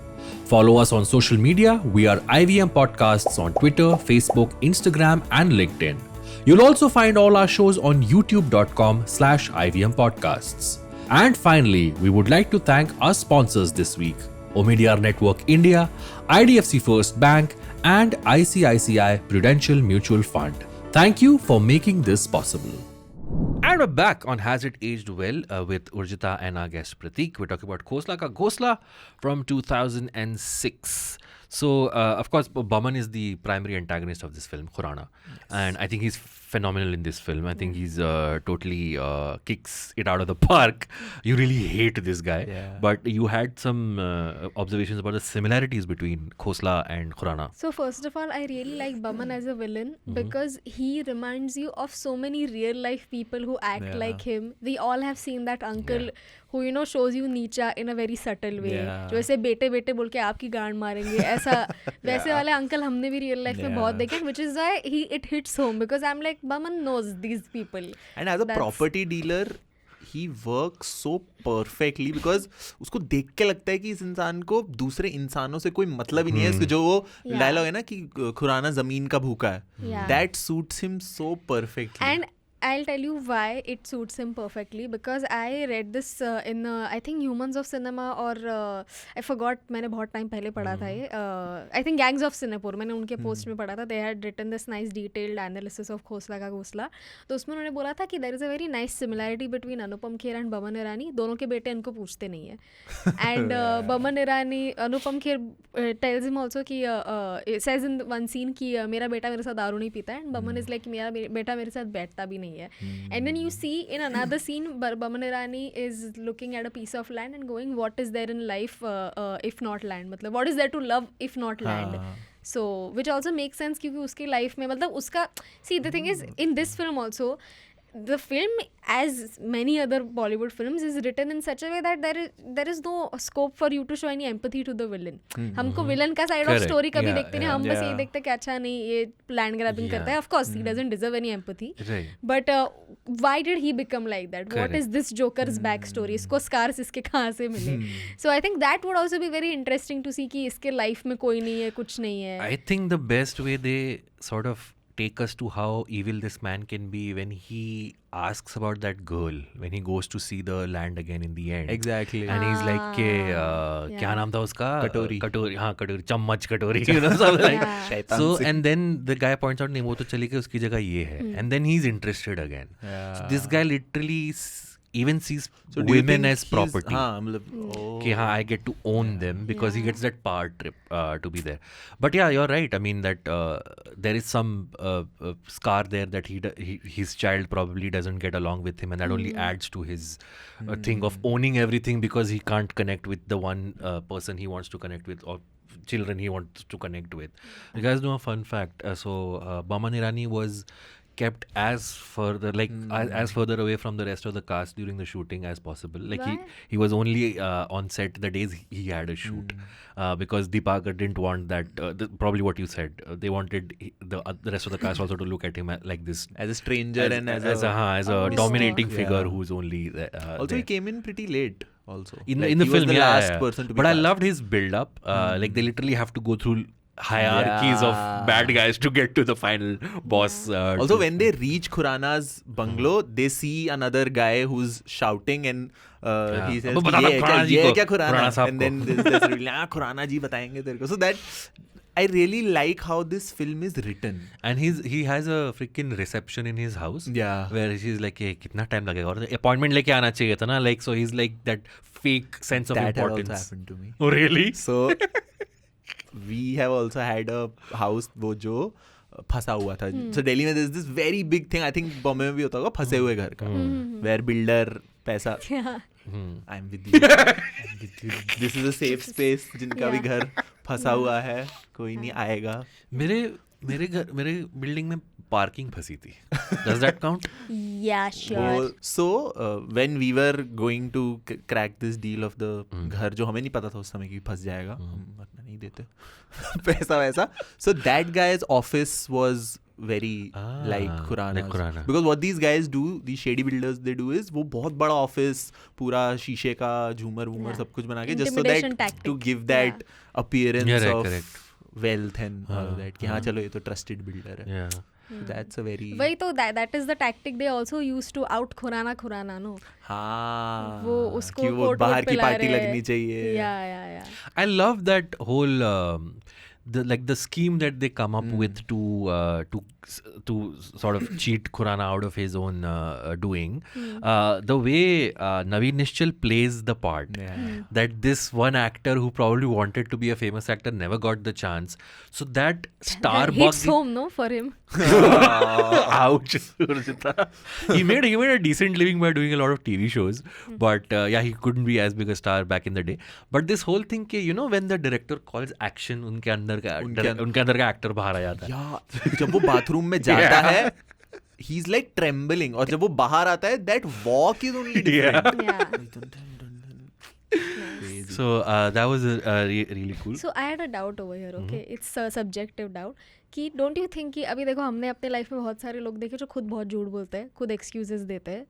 Follow us on social media. We are IVM Podcasts on Twitter, Facebook, Instagram, and LinkedIn. You'll also find all our shows on youtube.com/IVM Podcasts. And finally, we would like to thank our sponsors this week: Omidyar Network India, IDFC First Bank, and ICICI Prudential Mutual Fund. Thank you for making this possible. And we're back on Has It Aged Well with Urjita and our guest Pratik. We're talking about Ghosla Ka Ghosla from 2006. So, of course, Baman is the primary antagonist of this film, Khurana. Yes. And I think he's phenomenal in this film. I think he's totally kicks it out of the park. You really hate this guy. Yeah. But you had some observations about the similarities between Ghosla and Khurana. So first of all, I really like Baman as a villain because he reminds you of so many real life people who act like him. We all have seen that uncle who, you know, shows you नीचा in a very subtle way. जो ऐसे बेटे बेटे बोल के आपकी गांड मारेंगे ऐसा वैसे वाले अंकल हमने भी रियल लाइफ में बहुत देखे, which is why it hits home because I'm like Baman knows these people. And as a property dealer, he works so perfectly because उसको देख के लगता है कि इस इंसान को दूसरे इंसानों से कोई मतलब ही नहीं है. इसको जो वो डायलॉग है ना कि खुराना जमीन का भूखा है, that suits him so perfectly. And I'll tell you why it suits him perfectly because I read this in I think Humans of Cinema or I forgot, मैंने बहुत टाइम पहले पढ़ा था ये I think Gangs of Singapore, मैंने उनके post में पढ़ा था. They had written this nice detailed analysis of Ghosla Ka Ghosla. तो उसमें उन्होंने बोला था कि there is a very nice similarity between Anupam Kher and Baman Irani. दोनों के बेटे इनको पूछते नहीं है. And Baman Irani, Anupam Kher tells him also कि says in one scene कि मेरा बेटा मेरे साथ दारू नहीं पीता है, and Boman is like मेरा बेटा मेरे साथ बैठता भी नहीं है. And then you see in another scene Boman Irani is looking at a piece of land and going, what is there in life if not land, मतलब what is there to love if not land. So which also makes sense क्योंकि उसकी life में मतलब उसका, see the thing is in this film also the film, as many other Bollywood films, is written in such a way that there is no scope for you to show any empathy to the villain. हमको villain का side of story कभी देखते नहीं, हम बस ये देखते कि अच्छा नहीं ये land grabbing करता है. Of course he doesn't deserve any empathy, but why did he become like that? What is this Joker's backstory? इसको scars इसके कहाँ से मिले? So I think that would also be very interesting to see कि इसके life में कोई नहीं है, कुछ नहीं है. I think the best way they sort of take us to how evil this man can be when he asks about that girl when he goes to see the land again in the end. Exactly. And he's like के yeah. क्या नाम था उसका? कटोरी. हाँ कटोरी, चम्मच कटोरी, you know, something like. So and then the guy points out नहीं वो तो चली गई, उसकी जगह ये है. And then he's interested again. So this guy literally even sees women as property. हाँ मतलब कि हाँ I get to own them because he gets that power trip to be there. But yeah, you're right. I mean that there is some scar there that his child probably doesn't get along with him, and that only adds to his thing of owning everything because he can't connect with the one person he wants to connect with, or children he wants to connect with. You guys know a fun fact. Boman Irani was kept as further as further away from the rest of the cast during the shooting as possible. Like he was only on set the days he had a shoot because Deepakar didn't want that. Probably what you said. They wanted the rest of the cast also to look at him like this, as a stranger and as a dominating figure who's only also there. he came in pretty late. Also in like the he film, was the last person to be but I cast. loved his build up. Like they literally have to go through hierarchies of bad guys to get to the final boss. Also when they reach Khurana's bungalow, they see another guy who's shouting and he says ये क्या Khurana, and then there's reveal Khurana ji बताएंगे तेरे को. So that I really like how this film is written. And he has a freaking reception in his house. Yeah. Where she's like, hey, कितना time लगेगा और appointment लेके आना चाहिए था ना. Like so he's like that fake sense of that importance. That had also happened to me. Oh really? So we have also had a house वो जो फंसा हुआ था. So Delhi में there's this very big thing. I think Bombay में भी होता होगा फंसे हुए घर का. Where builder पैसा. I'm with you. I'm with you. This is a safe space. जिनका भी घर फंसा हुआ है, कोई नहीं आएगा. मेरे बिल्डिंग में पार्किंग फंसी थी. Does that count? Yeah, sure. So when we were going to crack this deal of the घर, जो हमें नहीं पता था उस समय कि फंस जाएगा, हम वरना नहीं देते पैसा वैसा. So that guy's office was very like Khurana's. Because what these guys do, these shady builders, they do is वो बहुत बड़ा ऑफिस पूरा शीशे का झूमर वूमर सब कुछ बना के just so that to give that appearance of wealth and all that कि हाँ चलो ये तो trusted builder है. Yeah. That's a very वही तो that is the tactic they also used to out Khurana no. हाँ वो उसको कि वो बाहर की पार्टी लगनी चाहिए. Yeah. I love that whole the scheme that they come up with to sort of cheat Khurana out of his own doing. The way Naveen Nishchal plays the part, that this one actor who probably wanted to be a famous actor never got the chance. So that Starbucks hits home, no, for him. Ouch. he made a decent living by doing a lot of TV shows, but he couldn't be as big a star back in the day. But this whole thing कि when the director calls action, उनके अंदर का actor बाहर आ जाता है. जब वो bathroom में जाता है, he's like trembling, और जब वो बाहर आता है, that walk is only different. So that was really cool. So I had a doubt over here, okay? It's a subjective doubt कि डोंट यू थिंक कि अभी देखो हमने अपने लाइफ में बहुत सारे लोग देखे जो खुद बहुत झूठ बोलते हैं, खुद एक्सक्यूजेस देते हैं,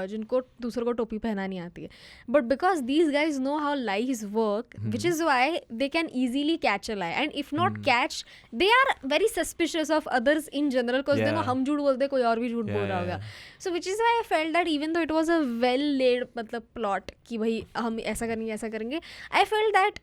जिनको दूसरों को टोपी पहना नहीं आती है. But because these guys know how lies work, which is why they can easily catch a lie, and if not catch they are very suspicious of others in general, because they know हम झूठ बोलते कोई और भी झूठ बोल रहा होगा. So which is why I felt that even though it was a well laid मतलब प्लॉट कि भाई हम ऐसा करेंगे, I felt that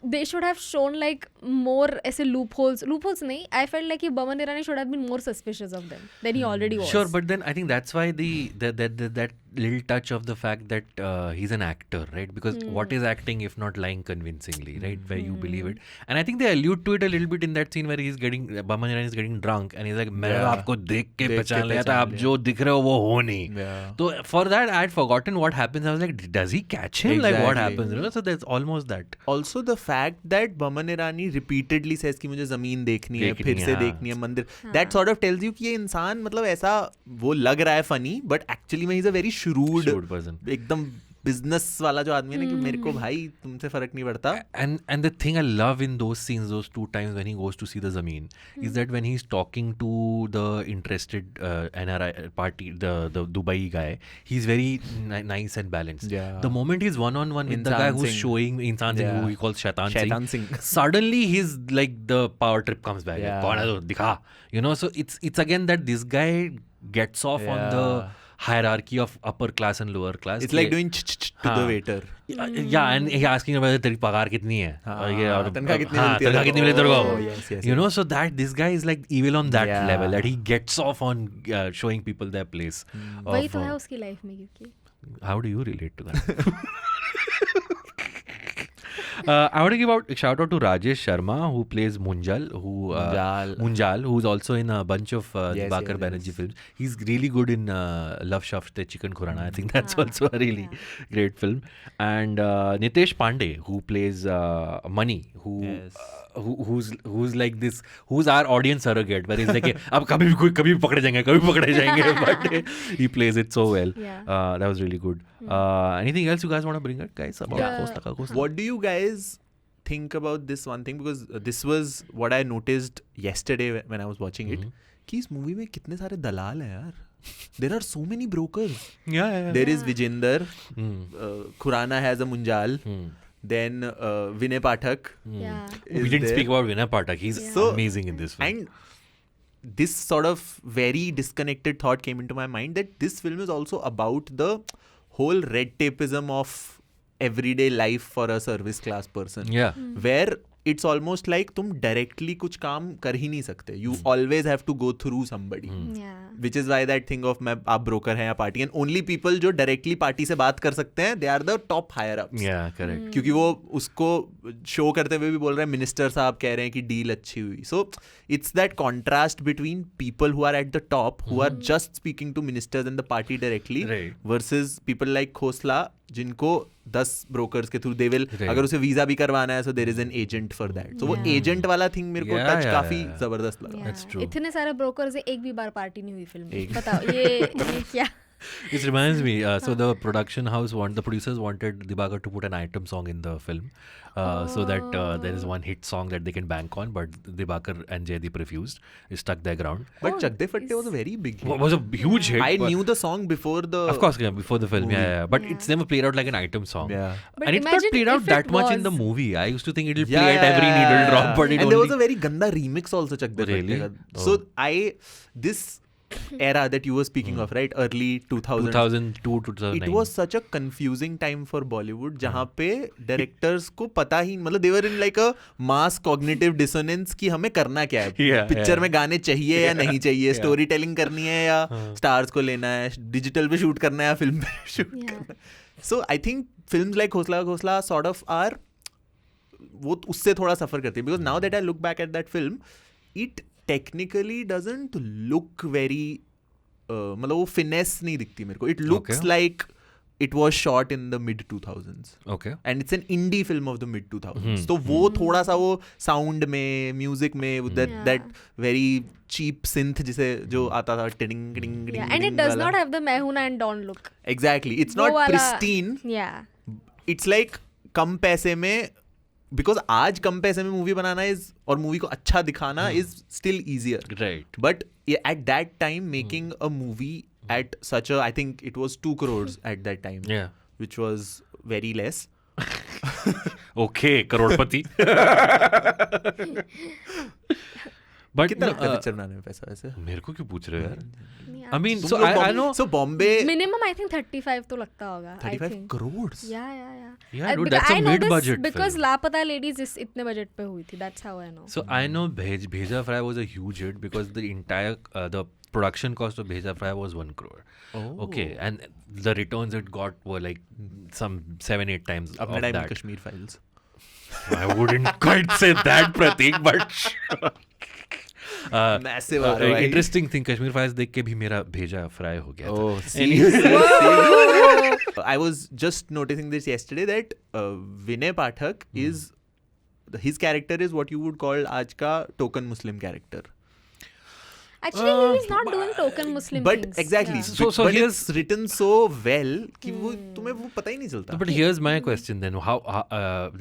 they should have shown like more ऐसे loopholes नहीं. I felt like Boman Irani should have been more suspicious of them than he already was. Sure, but then I think that's why that little touch of the fact that he's an actor, right? Because what is acting if not lying convincingly, right? Where you believe it. And I think they allude to it a little bit in that scene where Boman Irani is getting drunk and he's like, मैं आपको देख के पहचान लिया था, आप जो दिख रहे हो वो हो नहीं. So for that I had forgotten what happens. I was like, does he catch him? Like what happens? You know? So there's almost that. Also the fact that Boman Irani repeatedly says कि मुझे जमीन देखनी है, फिर से देखनी है मंदिर. That sort of tells you कि ये इंसान मतलब ऐसा वो लग रहा है funny, but actually में he's a very shrewd person. एकदम बिजनेस वाला जो आदमी है ना कि मेरे को भाई तुमसे फर्क नहीं पड़ता. And the thing I love in those scenes, those 2 times when he goes to see the Zameen, is that when he's talking to the interested NRI party, the Dubai guy, he's very nice and balanced. Yeah. The moment he's one-on-one with the guy who's showing Insan Singh, who he calls Shaitan Singh, suddenly he's like the power trip comes back. Yeah. Kaun hai tu? Dikha. You know, so it's again that this guy gets off on the hierarchy of upper class and lower class. It's like doing to the waiter. Yeah, and he asking about तेरी पगार कितनी है? तनख्वाह कितनी मिलती है तेरे को? Yes. You know, so that this guy is like evil on that level, that he gets off on showing people their place. वही तो है उसकी लाइफ में क्योंकि. How do you relate to that? I want to give a shout out to Rajesh Sharma, who plays Munjal, who's also in a bunch of Dibakar Banerjee films. He's really good in Love Shafte Chicken Khurana. I think that's also a really great film. And Nitesh Pandey, who plays Mani, who's like this, who's our audience surrogate, where he's like, अब कभी भी पकड़े जाएंगे, but he plays it so well. That was really good. Anything else you guys want to bring up, guys, about Khosla Ka Khosla? What do you guys think about this one thing? Because this was what I noticed yesterday when I was watching it. कि इस movie में कितने सारे दलाल हैं यार. There are so many brokers. Yeah. There is Vijender. Khurana has a Munjal. Then Vinay Pathak. Yeah. We didn't speak about Vinay Pathak. He's so amazing in this film. And this sort of very disconnected thought came into my mind that this film is also about the whole red tapeism of everyday life for a service class person. Yeah. Where it's almost like तुम directly कुछ काम कर ही नहीं सकते. You always have to go through somebody. Yeah. Which is why that thing of मैं आप broker हैं या party, and only people जो directly party से बात कर सकते हैं, they are the top higher ups. Yeah, correct. क्योंकि वो उसको show करते हुए भी बोल रहे हैं मिनिस्टर साहब कह रहे हैं कि डील अच्छी हुई. So it's that contrast between people who are at the top, who are just speaking to ministers and the party directly, versus people like Khosla जिनको 10 brokers के थ्रू they will, अगर उसे वीजा भी करवाना है, so there is an agent for that. So वो agent वाला thing मेरे को touch काफी जबरदस्त लगा. That's true. इतने सारे ब्रोकर से एक भी बार पार्टी नहीं हुई फिल्म में. बताओ ये क्या? It reminds me, so the the producers wanted Dibakar to put an item song in the film, so that there is one hit song that they can bank on, but Dibakar and Jaideep refused. They stuck their ground. But Chak De Fatte was a very big hit. It was a huge hit. I knew the song before the... Of course, before the film, but it's never played out like an item song. Yeah. But and it's not played out that much in the movie. I used to think it'll play at every needle drop, but and there was a very ganda remix also, Chak De Fatte. Really? So this era that you were speaking of, right? Early 2002 to 2009. It was such a confusing time for Bollywood, जहाँ पे directors को पता ही मतलब they were in like a mass cognitive dissonance कि हमें करना क्या है, पिक्चर में गाने चाहिए या नहीं चाहिए, स्टोरी टेलिंग करनी है या स्टार्स को लेना है, डिजिटल पे शूट करना है या फिल्म पे शूट करना है. So I think films like Khosla Ka Khosla sort of are वो उससे थोड़ा सफर करती है, because now that I look back at that film, it technically doesn't look very मतलब वो finesse नहीं दिखती मेरे को. It looks like it was shot in the mid 2000s. Okay. And it's an indie film of the mid 2000s. तो वो थोड़ा सा वो sound में, music में, that very cheap synth जिसे जो आता था टिंग टिंग टिंग. And it does not have the Mehuna and Don look. Exactly. It's not pristine. Yeah. It's like कम पैसे में, because आज कम पैसे में मूवी बनाना is और मूवी को अच्छा दिखाना is still easier. Right. But at that time making a movie at such a, I think it was 2 crores at that time. Yeah. Which was very less. Okay, crorepati. But कितना लगता है picture बनाने में पैसा वैसे? मेरे को क्यों पूछ रहे हो यार? नहीं, I mean, तुम so लोग I know. So Bombay minimum I think 35 तो लगता होगा. 35 I think. crores. Yeah. Yeah, dude, Because that's a I know this mid-budget because film. लापता लेडीज इस इतने बजट पे हुई थी. That's how I know. So I know Bheja Fry was a huge hit because the entire the production cost of Bheja Fry was 1 crore. Oh. Okay, and the returns it got were like some 7-8 times of अपने time में that. Kashmir files. I wouldn't quite say that, Pratik, but Massive ROI. interesting thing, Kashmir Files देख के भी मेरा भेजा fry हो गया था. Oh, see. I was just noticing this yesterday that Vinay Pathak is his character is what you would call आज का token Muslim character. Actually, he's not doing token Muslim But things. exactly. Yeah. So but here's- it's written so well कि वो तुम्हें वो पता ही नहीं चलता. But here's my question then: how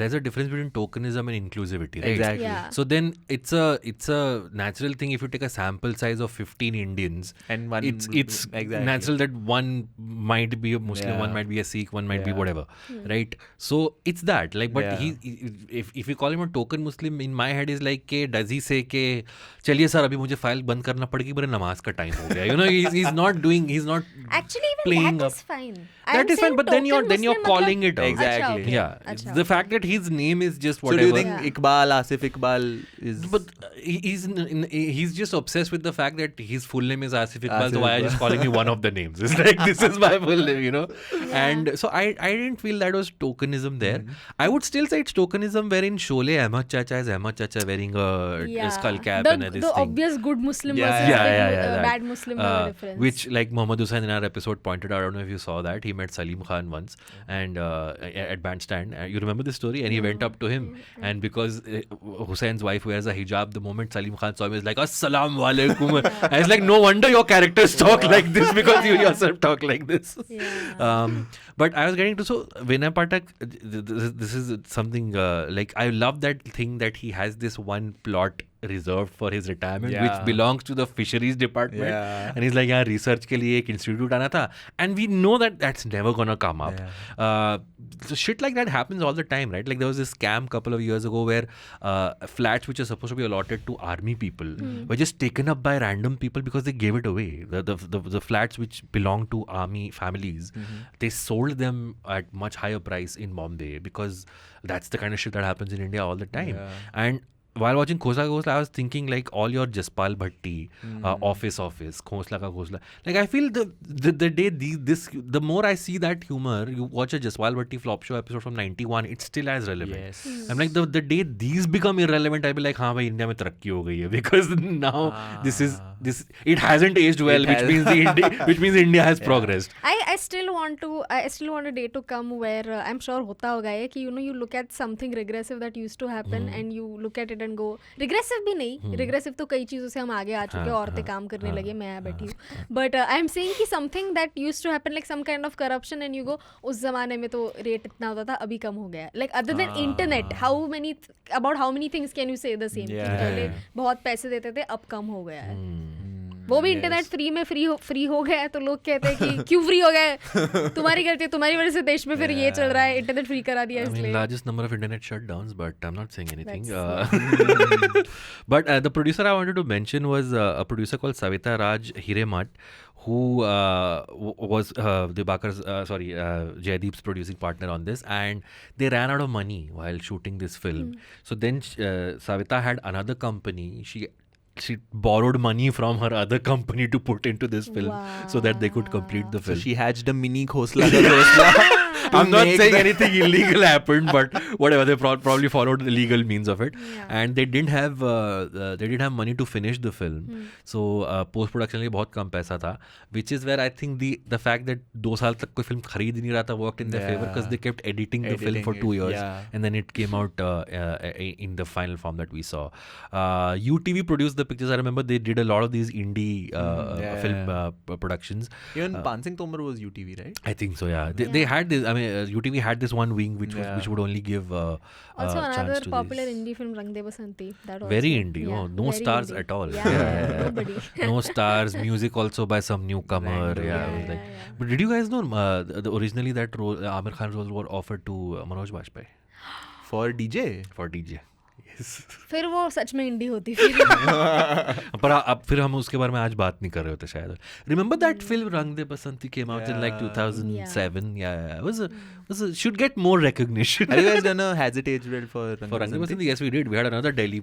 there's a difference between tokenism and inclusivity, right? Exactly. Yeah. So then it's a natural thing if you take a sample size of 15 Indians, And one it's exactly. natural that one might be a Muslim, Yeah. one might be a Sikh, one might be Yeah. whatever, right? So it's that like, but Yeah. if you call him a token Muslim, in my head is like, के does he say के चलिए sir अभी मुझे file बंद करना पड़ेगी मेरे नमाज का टाइम हो गया, you know, he's not Actually, even playing that up. is fine. That is fine, but then you're calling it out. Exactly. Okay. Yeah, Acha, the okay. fact that his name is just So whatever. do you think Yeah. Iqbal, Asif Iqbal is? But he's just obsessed with the fact that his full name is Asif Iqbal, Asif so why are you just Iqbal. calling me one of the names? It's like, this is my full name, you know? And so I didn't feel that was tokenism there. I would still say it's tokenism wherein Sholay Ahmad Chacha is Ahmad Chacha wearing a skull cap and this the thing. obvious good Muslim Yeah, versus yeah, that. bad Muslim difference. Which, like Mohammad Hussain in our episode pointed out, I don't know if you saw that, he met Salim Khan once and at Bandstand. You remember this story? And he went up to him, and because Hussein's wife wears a hijab, the moment Salim Khan saw him, he was like, Assalamu alaikum. And it's like, no wonder your characters talk like this because you yourself talk like this. Yeah. But I was getting to, so Vinay Pathak, this is something like, I love that thing that he has this one plot reserved for his retirement, Yeah. which belongs to the fisheries department. Yeah. And he's like, yeah, research के लिए एक institute आना था, and we know that that's never gonna come up. So shit like that happens all the time, right? Like there was this scam couple of years ago where flats which are supposed to be allotted to army people were just taken up by random people because they gave it away. The flats which belong to army families, they sold them at much higher price in Bombay because that's the kind of shit that happens in India all the time. Yeah. And while watching Khosla Ka Khosla, I was thinking like all your Jaspal Bhatti, Office, Khosla Ka Khosla. Like I feel the day the more I see that humor, you watch a Jaspal Bhatti flop show episode from 91, it's still as relevant. Yes. I'm like the day these become irrelevant, I'll be like, हाँ भाई India में तरक्की हो गई है because now this it hasn't aged well, which means India has progressed. I still want a day to come where I'm sure होता होगा ये कि you look at something regressive that used to happen and you look at it and go regressive भी नहीं regressive तो कई चीज़ों से हम आगे आ चुके हैं औरतें काम करने लगे मैं यहाँ बैठी हूँ but I'm saying कि something that used to happen like some kind of corruption and you go उस ज़माने में तो रेट इतना होता था अभी कम हो गया like other than internet about how many things can you say the same Yeah. पहले बहुत पैसे देते थे अब कम हो गया है वो भी इंटरनेट फ्री हो गया है तो लोग कहते हैं कि क्यों फ्री हो गया तुम्हारी गलती है तुम्हारी वजह से देश में फिर ये चल रहा है इंटरनेट फ्री करा दिया I mean, इसलिए largest number of internet shutdowns, but I'm not saying anything. That's But the producer I wanted to mention was a producer called Savita Raj Hiremat, who was Jaideep's producing partner on this, and they ran out of money while shooting this film. So then Savita had another company. She borrowed money from her other company to put into this film so that they could complete the So film. she hatched a mini Khosla Ka Khosla. I'm not saying anything illegal happened, but whatever, they probably followed the legal means of it. Yeah. And they didn't have money to finish the film. So post production लिए बहुत कम पैसा था, which is where I think the fact that 2 साल तक कोई film खरीद ही नहीं रहा था worked in their favor because they kept editing the film for 2 years, and then it came out in the final form that we saw. UTV produced the pictures. I remember they did a lot of these indie film productions. Even Pan Singh Tomar was UTV, right? I think so, yeah. They had this. I mean, UTV had this one wing which would only give also chance another to popular these. indie film Rang De Basanti that Very also, indie. yeah, Oh, no very stars indie. at all. Yeah, nobody. No stars. Music also by some newcomer. Random. Yeah, it was like. But did you guys know originally that role, Amir Khan's role were offered to Manoj Bajpayee For DJ. for DJ? फिर वो सच में इंडी होती फिर पर अब फिर हम उसके बारे में आज बात नहीं कर रहे होते शायद. Remember that film Rang De Basanti came out in like 2007. Yeah. It was should get more recognition. Have you guys done a Has It Aged Well for Rang For Rang De De Basanti? Basanti, yes, we did. We had another Delhi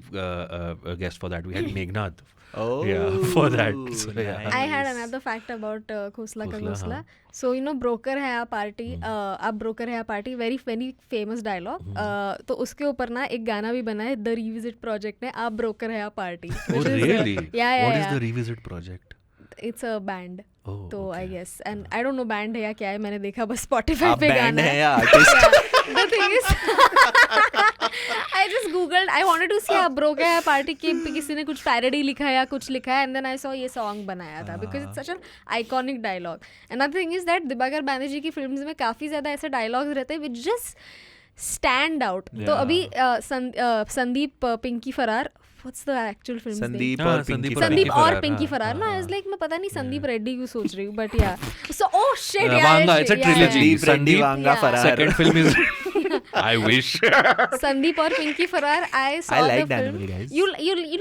guest for that. We had Meghnad. Oh, Yeah, for that. So, yeah. nice. I had another fact about Khosla Ka Khosla, Ghosla. हाँ. So you know broker है आ party, अब broker है आ party, very very famous dialogue. तो उसके ऊपर ना एक गाना भी बना है The Revisit Project ने, आप broker है आ party. Oh, which is, really? yeah. What is the Revisit project? It's a band. Oh, तो okay. I guess and I don't know band है या क्या है, मैंने देखा बस Spotify आप पे band गाना है है. या artist? The thing is, I just googled. I wanted to see आप broke है पार्टी के किसी ने कुछ parody लिखा है या कुछ लिखा है, and then I saw ये song बनाया था because it's such an iconic dialogue. Another thing is that Dibakar Banerjee की फिल्म्स में काफी ज्यादा ऐसे dialogues रहते हैं which just stand out. तो अभी संदीप पिंकी फरार, what's the actual film's name? Sandeep हाँ, और पिंकी संदीप संदीप फरार, और पिंकी हाँ, फरार ना. हाँ, I was like मैं पता नहीं संदीप रेड्डी क्यों सोच रही हूँ, but yeah. So oh shit, Vanga, it's a trilogy. Sandeep Reddy Sandeep, Vanga yeah. फरार. Second film is I wish. Sandeep और पिंकी फरार. I saw I like the that film. movie, guys. You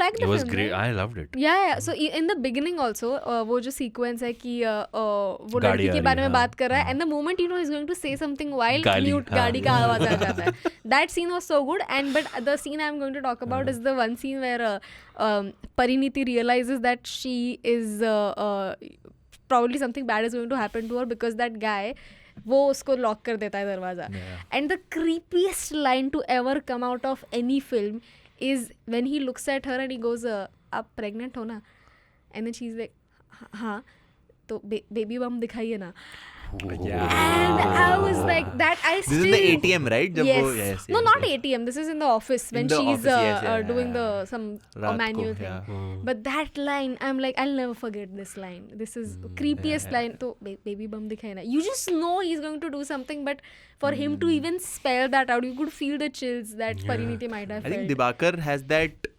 like the It was film? great. right? I loved it. Yeah. So in the beginning also, वो जो sequence है कि वो गाड़ी लड़की आ के रही बारे है, में बात कर रहा है, and the moment you know he's going to say something while गाली, mute हाँ. गाड़ी का आवाज आ जाता है. That scene was so good, and but the scene I'm going to talk about is the one scene where Pariniti realizes that she is probably something bad is going to happen to her because that guy वो उसको lock कर देता है दरवाजा. And the creepiest line to ever come out of any film is when he looks at her and he goes आप pregnant हो ना, and then she is like हाँ तो बेबी बम दिखाइए ना. And I was like that. I This still is the ATM, right? जब yes. वो- yes, No, yes, not yes. ATM. This is in the office when In the she's office, yes, yeah, doing yeah. the some रात को, manual thing. yeah. But that line, I'm like, I'll never forget this line. This is creepiest line. तो baby bum दिखाई ना. You just know he's going to do something, but for him to even spell that out, you could feel the chills that Pariniti might have I think felt. Dibakar has that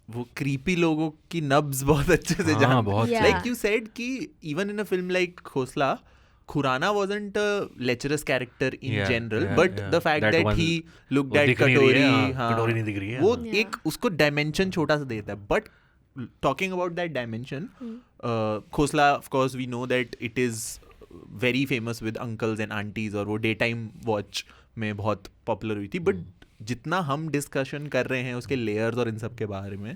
वो creepy लोगों की nubs बहुत अच्छे से हाँ, जानता बहुत. Yeah. Like you said कि even in a film like Khosla, Khurana wasn't a lecherous character in Yeah, general, yeah, but yeah. the fact That that one- he looked वो at दिख नहीं रही है, कटोरी, हाँ, कटोरी नहीं दिख रही है. वो Yeah. एक उसको dimension छोटा सा देता है. But talking about that dimension, Khosla, of course, we know that it is very famous with uncles and aunties, और वो daytime watch में बहुत popular हुई थी. But जितना हम discussion कर रहे हैं उसके layers और इन सब के बारे में,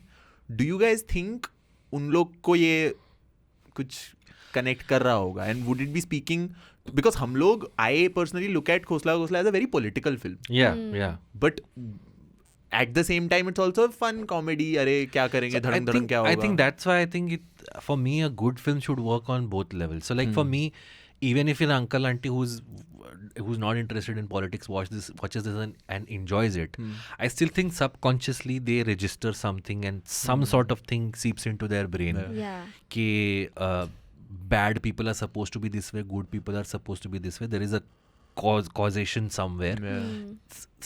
do you guys think उन लोग को ये कुछ कनेक्ट कर रहा होगा? And would it be speaking because हम लोग I personally look at Khosla Khosla as a very political film, Yeah. But at the same time it's also fun comedy. अरे क्या करेंगे, धड़ंग धड़ंग क्या होगा. I think that's why I think it for me a good film should work on both levels. So like for me, even if an uncle auntie who's not interested in politics watches this and enjoys it, I still think subconsciously they register something and some sort of thing seeps into their brain. Yeah. Ki bad people are supposed to be this way, good people are supposed to be this way. There is a causation somewhere.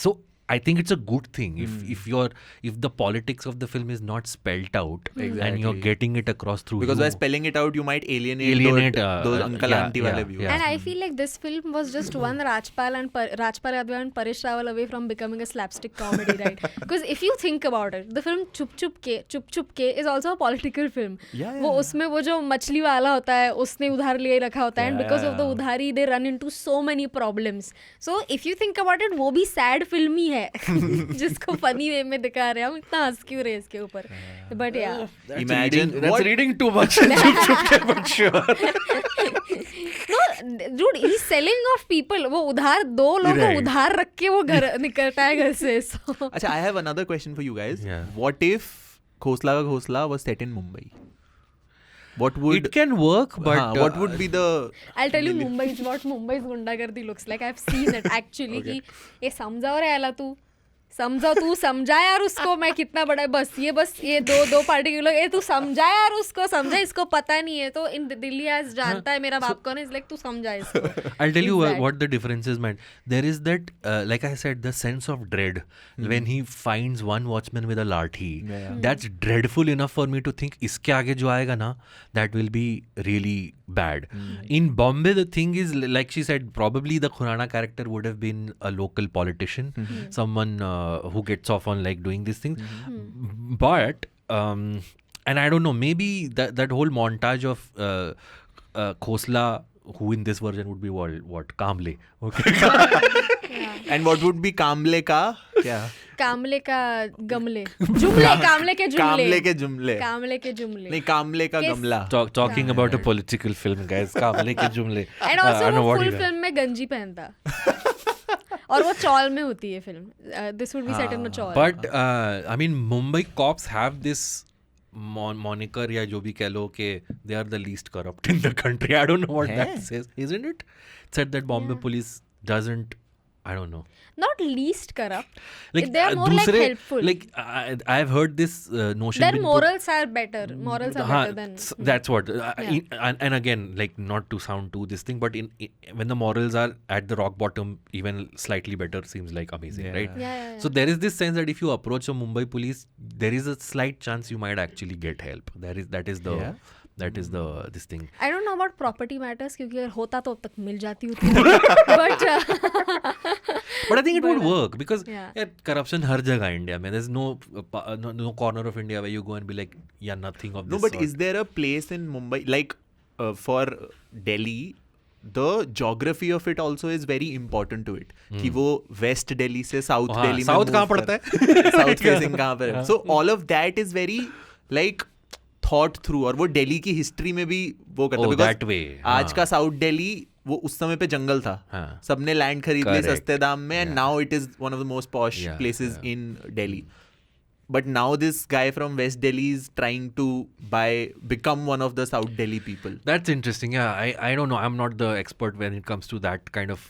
So I think it's a good thing if the politics of the film is not spelt out and you're Exactly. getting it across through because by humor. spelling it out you might alienate those uncle yeah, auntie yeah, wale viewers. yeah. And I feel like this film was just one Rajpal Yadav and Paresh Rawal away from becoming a slapstick comedy, right? Because if you think about it, the film Chup Chup Ke is also a political film. Yeah, वो उसमें वो जो मछली वाला होता है उसने उधार लिए रखा होता है, and because of the उधारी they run into so many problems. So if you think about it, वो भी sad film ही है जिसको funny way में दिखा रहे हैं. हम इतना हंस क्यों रहे हैं इसके ऊपर, but yeah. Imagine that's what reading too much. Chup chup ke, but sure. No, dude, he's selling off people. वो उधार दो लोगों को Right. उधार रख के वो घर निकलता है घर से. So Acha, I have another question for you guys. Yeah. What if Khosla Ka Ghosla was set in Mumbai? What would It can work, but what would be the I'll tell you what Mumbai's गुंडागर्दी looks like. I've seen it actually. कि ये समझाओ रे आला तू समझा यार उसको, मैं कितना बड़ा है, बस ये दो पार्टी के लोग, ये तू समझा यार उसको, समझा, इसको पता नहीं है तो इन दिल्ली आज जानता है मेरा बाप कौन है, इसलिए तू समझा इसको. I'll tell you Is that- what the difference is, man. There is that, like I said, the sense of dread when he finds one watchman with a lathi. Yeah. That's dreadful enough for me to think, iske aage jo aayega na, that will be really bad. In Bombay, the thing is, like she said, probably the Khurana character would have been a local politician, someone who gets off on like doing these things. But and I don't know, maybe that whole montage of Khosla, who in this version would be what Kamble, okay. And what would be Kamble ka क्या? कामले का गमले जुमले कामले के जुमले कामले के जुमले कामले के जुमले नहीं कामले का गमला. Talking about a political film, guys. Kamble ke jumle. And also वो what full he does. Film में गंजी पहनता और वो चौल में होती है film. This would be set in a chawl. But I mean, Mumbai cops have this moniker या जो भी कह लो कि they are the least corrupt in the country. I don't know what that says, isn't it? Said that Bombay police doesn't. I don't know. Not least corrupt. Like they are more like दूसरे- helpful. Like I've heard this notion. Their being put- morals are better. Morals are better than. That's what. And again, like not to sound too this thing, but when the morals are at the rock bottom, even slightly better seems like amazing, right? Yeah. So there is this sense that if you approach a Mumbai police, there is a slight chance you might actually get help. That is the this thing. I don't know about property matters क्योंकि अगर होता तो अब तक मिल जाती होती. But I think it would work because Yeah. corruption हर जगह India में. There's no corner of India where you go and be like, yeah, nothing of No, this but sort. is there a place in Mumbai like for Delhi? The geography of it also is very important to it. कि वो West Delhi से South हाँ, Delhi में South move कहाँ कर- पड़ता है? South facing कहाँ पर है? So all of that is very like thought through और वो दिल्ली की हिस्ट्री में भी वो करता Oh, because that way, आज हाँ. का साउथ दिल्ली वो उस समय पे जंगल था. हाँ. सबने लैंड खरीद ली Correct. सस्ते दाम में and now it is one of the most posh Yeah, places yeah. in Delhi. But now this guy from West Delhi is trying to become one of the South Delhi people. That's interesting. Yeah, I don't know. I'm not the expert when it comes to that kind of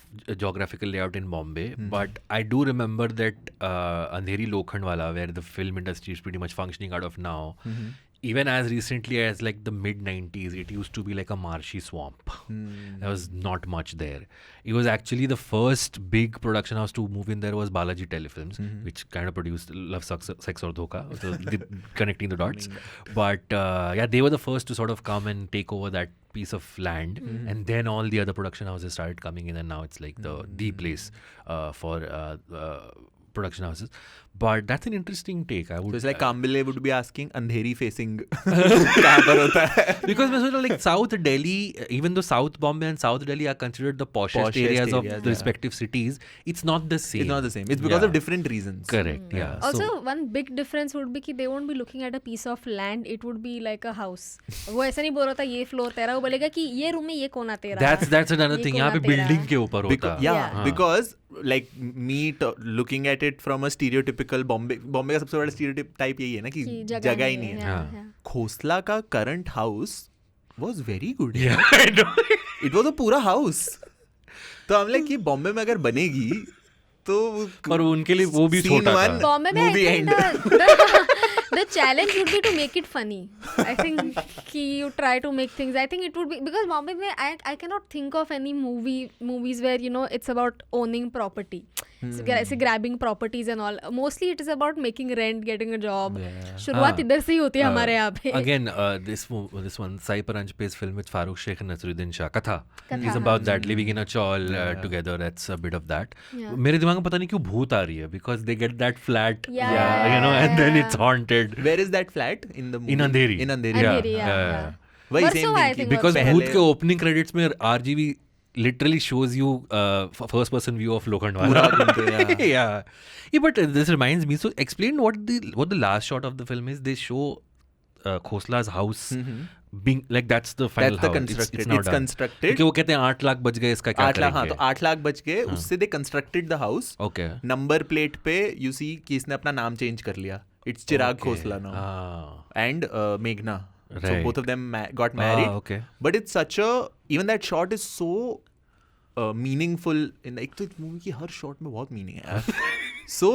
geographical layout in Bombay. But I do remember that Andheri Lokhandwala, where the film industry is pretty much functioning out of now, even as recently as like the mid 90s, it used to be like a marshy swamp. There was not much there. It was actually the first big production house to move in there was Balaji Telefilms, which kind of produced Love, Sex or Dhoka, so connecting the dots. But yeah, they were the first to sort of come and take over that piece of land, and then all the other production houses started coming in, and now it's like the place for production houses. But that's an interesting take. I would. So it's like Kambile would be asking Andheri facing कहाँ पर होता है? Because मैं सोच रहा हूँ, like South Delhi, even though South Bombay and South Delhi are considered the poshest areas of the respective cities, it's not the same. It's not the same. It's because of different reasons. Correct. Yeah. Also, So, one big difference would be कि they won't be looking at a piece of land. It would be like a house. वो ऐसा नहीं बोल रहा था ये floor तेरा, वो बोलेगा कि ये रूम में ये कोना तेरा. that's another ये thing. कोना यहाँ पे तेरा. building के ऊपर होता है. Yeah, because like me looking at it from a stereotypical Bombay का सबसे बड़ा stereotype type यही है ना कि जगह ही नहीं है. Yeah. खोसला का current house was very good. Yeah, I know. It was a पूरा house. तो हम like कि बॉम्बे में अगर बनेगी तो और उनके लिए वो भी Scene छोटा one, था. Bombay में I movie think end. the challenge would be to make it funny. I think कि you try to make things. I think it would be because Bombay में I cannot think of any movies where you know it's about owning property. ऐसे grabbing properties and all. Mostly it is about making rent, getting a job. शुरुआत इधर से ही होती है हमारे यहाँ पे. Again, this one, Sai Paranjpe's film with Farooq Sheikh and Nasruddin Shah, Katha, is Katha, about that, living in a chawl together. That's a bit of that. Yeah. मेरे दिमाग में पता नहीं क्यों भूत आ रही है, because they get that flat, Yeah, you know, and then yeah. it's haunted. Where is that flat in the movie? In Andheri. In Andheri. Andheri, yeah. वही Verso, same I thing think कि Because Verso. भूत पहले के opening credits में RGV literally shows you first person view of Lokhandwala. पूरा घूमते, yeah. Yeah, but this reminds me. So explain what the last shot of the film is. They show Khosla's house being like that's the final That's the house. constructed. It's now It's done. constructed. क्योंकि वो कहते हैं 8 लाख बच गए इसका क्या 8 लाख हाँ करेंगे? तो 8 लाख बच गए उससे they constructed the house. Okay. Number plate पे यू सी कि इसने अपना नाम चेंज कर लिया. It's Chirag Khosla now Ah. And मेघना. So Right. both of them got married. Okay. But it's such a even that shot is so meaningful in एक तो मूवी की हर शॉट में बहुत मीनिंग है. So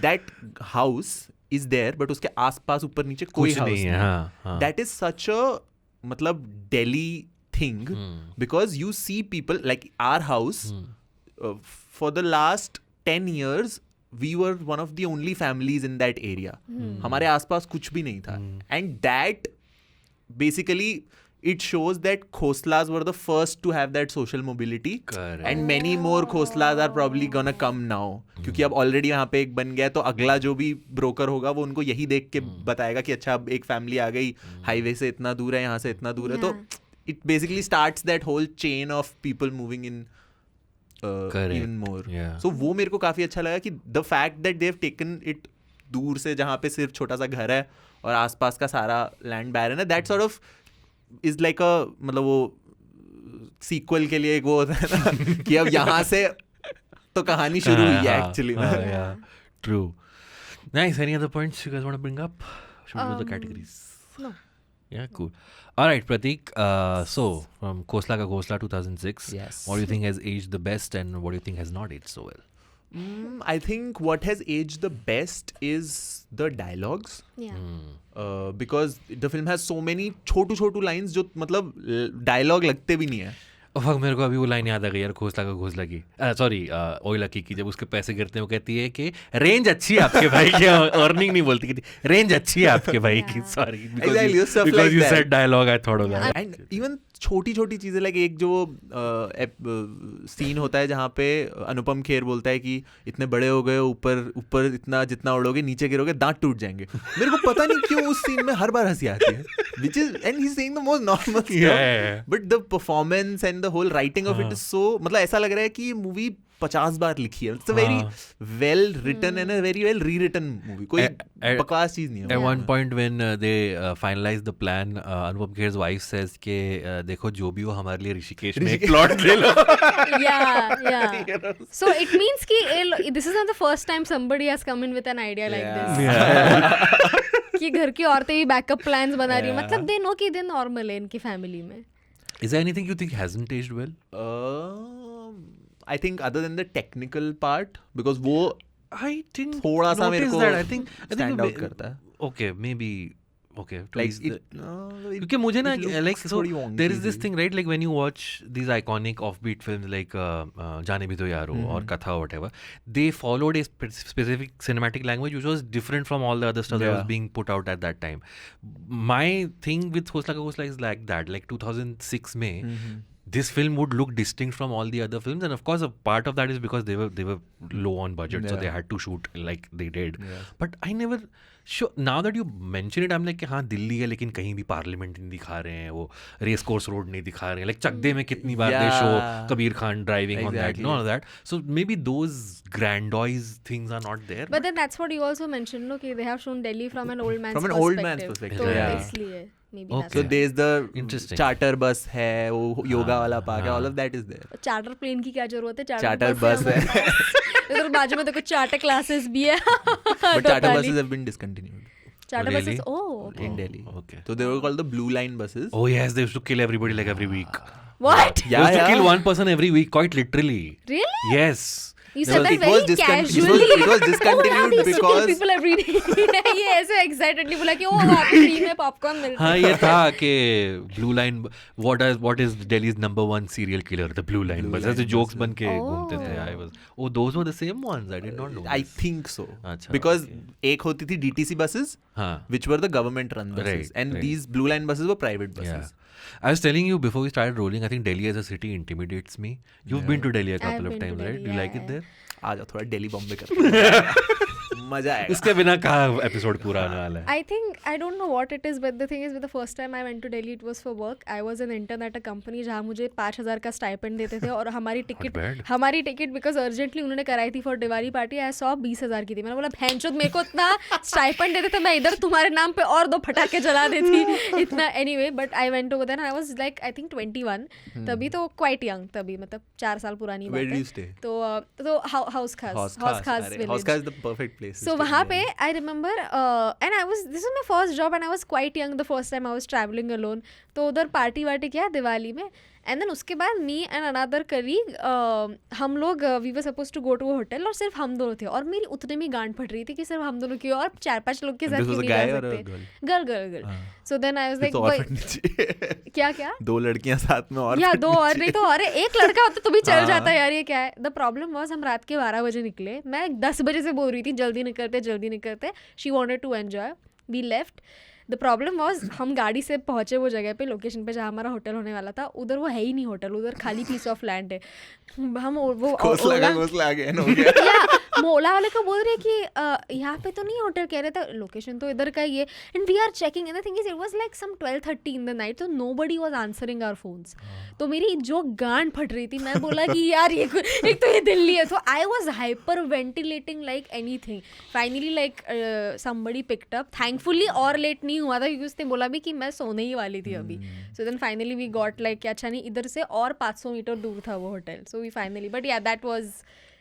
that house is there but उसके आसपास ऊपर नीचे कोई कुछ हाउस नहीं है. हाँ, हाँ. That is such a मतलब Delhi thing because you see people like our house for the last 10 years we were one of the only families in that area. हमारे आसपास कुछ भी नहीं था and that basically it shows that Khoslas were the first to have that social mobility. Correct. And many more Khoslas are probably gonna come now. क्योंकि अब already यहाँ पे एक बन गया है, तो अगला जो भी ब्रोकर होगा वो उनको यही देख के बताएगा कि अच्छा अब एक फैमिली आ गई, हाईवे से इतना दूर है, यहाँ से इतना दूर है, तो it basically starts that whole chain of people moving in even more. Yeah. So वो मेरे को काफी अच्छा लगा कि the fact that they've taken it दूर से जहाँ पे सिर्फ छोटा सा घर है और आसपास का सारा लैंड बैरन है, that sort of is like a, मतलब वो सीक्वल के लिए एक वो होता है ना कि अब यहाँ से तो कहानी शुरू हुई है actually. Yeah, true. Nice. Any other points you guys want to bring up? Should we do the categories? No. Yeah, cool. All right, Pratik. So, from Khosla Ka Ghosla 2006, Yes. what do you think has aged the best and what do you think has not aged so well? I think what has aged the best is the dialogues. Yeah. Because the film has so many Chhotu lines जो मतलब dialogue लगते भी नहीं है. Fuck मेरे को अभी वो लाइन याद आ गई यार, घोसला का घोसला की, सॉरी ओइला की जब उसके पैसे गिरते हैं वो कहती है कि रेंज अच्छी है आपके भाई की, अर्निंग नहीं बोलती, कहती रेंज अच्छी है आपके भाई की. Sorry because you said dialogue I thought of that. And even छोटी चीजें, लाइक एक जो सीन होता है जहाँ पे अनुपम खेर बोलता है कि इतने बड़े हो गए, ऊपर इतना जितना उड़ोगे नीचे गिरोगे दांत टूट जाएंगे. मेरे को पता नहीं क्यों उस सीन में हर बार हंसी आती है, which is, and he's saying the most normal stuff. Yeah. But the performance and the whole writing of it is so, मतलब ऐसा लग रहा है कि ये मूवी 50 बार लिखी है. It's a very well written and a very well rewritten movie. कोई बकवास चीज नहीं है. At one point when they finalize the plan, Anupam Kher's wife says कि देखो जो भी हो हमारे लिए ऋषिकेश में एक प्लॉट ले लो. Yeah. So it means कि this is not the first time somebody has come in with an idea like this. कि घर की औरतें भी बैकअप प्लान्स बना रही है, मतलब they know कि they normal है इनकी फैमिली में. Is there anything you think hasn't aged well? I think other than the technical part, because वो I didn't थोड़ा सा मेरे notice को that. I think stand out करता है. Okay, maybe. Okay, Like क्योंकि मुझे ना like so there is this thing right, like when you watch these iconic offbeat films like जाने भी तो यारो or Katha or whatever, they followed a specific cinematic language which was different from all the other stuff that was being put out at that time. My thing with Khosla Ka Ghosla is like that, like 2006 में this film would look distinct from all the other films, and of course a part of that is because they were low on budget, so they had to shoot like they did. But I never sure, now that you mention it, I'm like हाँ दिल्ली है लेकिन कहीं भी parliament नहीं दिखा रहे हैं, वो रेस कोर्स रोड नहीं दिखा रहे हैं, लाइक चकदे में कितनी बार they show Kabir Khan driving on that, no that. So maybe those grandiose things are not there. But then that's what you also mentioned, no, कि they have shown Delhi from an old man's perspective. तो इसलिए maybe that's So there's the Interesting. charter bus है, वो योगा वाला park है, all of that is there. Charter plane की क्या जरूरत है, Charter bus है. इधर बाजू में तो कुछ चार्टर क्लासेस भी है. But charter buses have been discontinued charter Really? Buses, okay. in Delhi. Okay. So they were called the Blue Line buses. Oh yes, they used to kill everybody like every week. What? They used to kill one person every week, quite literally. Really? Yes. You said that it was very casually. it was discontinued They used to kill because people every day. ये ऐसे excitedly बोला कि ओह आपको free में popcorn मिलता हाँ ये था कि Blue Line, what is Delhi's number one serial killer, the Blue Line बस ऐसे jokes बन के घूमते थे. Those were the same ones. I did not know. I think so. अच्छा, Because एक होती थी DTC buses, हाँ. which were the government run buses, Right, and right. these Blue Line buses were private buses. Yeah. I was telling you before we started rolling, I think Delhi as a city intimidates me. You've been to Delhi a couple I've of been to times, right? Delhi, Do you like yeah, it there? आ जाओ थोड़ा दिल्ली बॉम्बे करते मजा आएगा. इसके बिना कहाँ episode पूरा होने वाला है. I think, I don't know what it is, but the thing is, with the first time I went to Delhi, it was for work. I was an intern at a company जहाँ मुझे 5,000 का stipend देते थे और हमारी ticket because urgently उन्होंने कराई थी for Diwali party. I saw 20,000 की थी. मैंने बोला भैंचोद मेरे को इतना स्टाइपेंड देते थे, मैं इधर तुम्हारे नाम पे और 2 फटाके जला देती इतना. Anyway, but I went over there. I was like I think 21 तभी, तो क्वाइट यंग तभी, मतलब 4 साल पुरानी बात है. Where did you stay? तो हाउस खास is the perfect place. So वहाँ पे I remember and this is my first job and I was quite young the first time I was traveling alone. तो उधर पार्टी वार्टी किया दिवाली में, and then उसके बाद मी एंड अनदर कलीग हम लोग we were suppose to go to a hotel और सिर्फ हम दोनों थे. और मेरी उतने में गांड फट रही थी कि सिर्फ हम दोनों की और 4-5 लोग के साथ क्यों नहीं जा सकते. Girl. So then I was like क्या 2 लड़कियां साथ में और या 2 और नहीं तो और एक लड़का होता तो भी चल जाता यार. ये क्या है. द प्रॉब्लम वाज हम रात के 12 बजे निकले. मैं 10 बजे से बोल रही थी जल्दी निकलते. She wanted to enjoy. We left. The problem was हम गाड़ी से पहुंचे वो जगह पे, लोकेशन पे जहाँ हमारा होटल होने वाला था, उधर वो है ही नहीं होटल, उधर खाली पीस ऑफ लैंड है. हम वो ओला वाले को बोल रहे कि यहाँ पे तो नहीं होटल, कह रहे थे लोकेशन तो इधर का ही है. And we are checking and the thing is it was like some 12:30 in the night, तो nobody was answering our phones. तो मेरी जो गांड फट रही थी, मैं बोला कि यार ये एक तो ये दिल्ली है. तो I was hyper ventilating like anything. Finally like somebody picked up, thankfully और लेट नहीं हुआ था क्योंकि उसने बोला भी कि मैं सोने ही वाली थी अभी. So then finally we got like, अच्छा नहीं इधर से और 500 मीटर दूर था वो hotel. So we finally, but yeah that was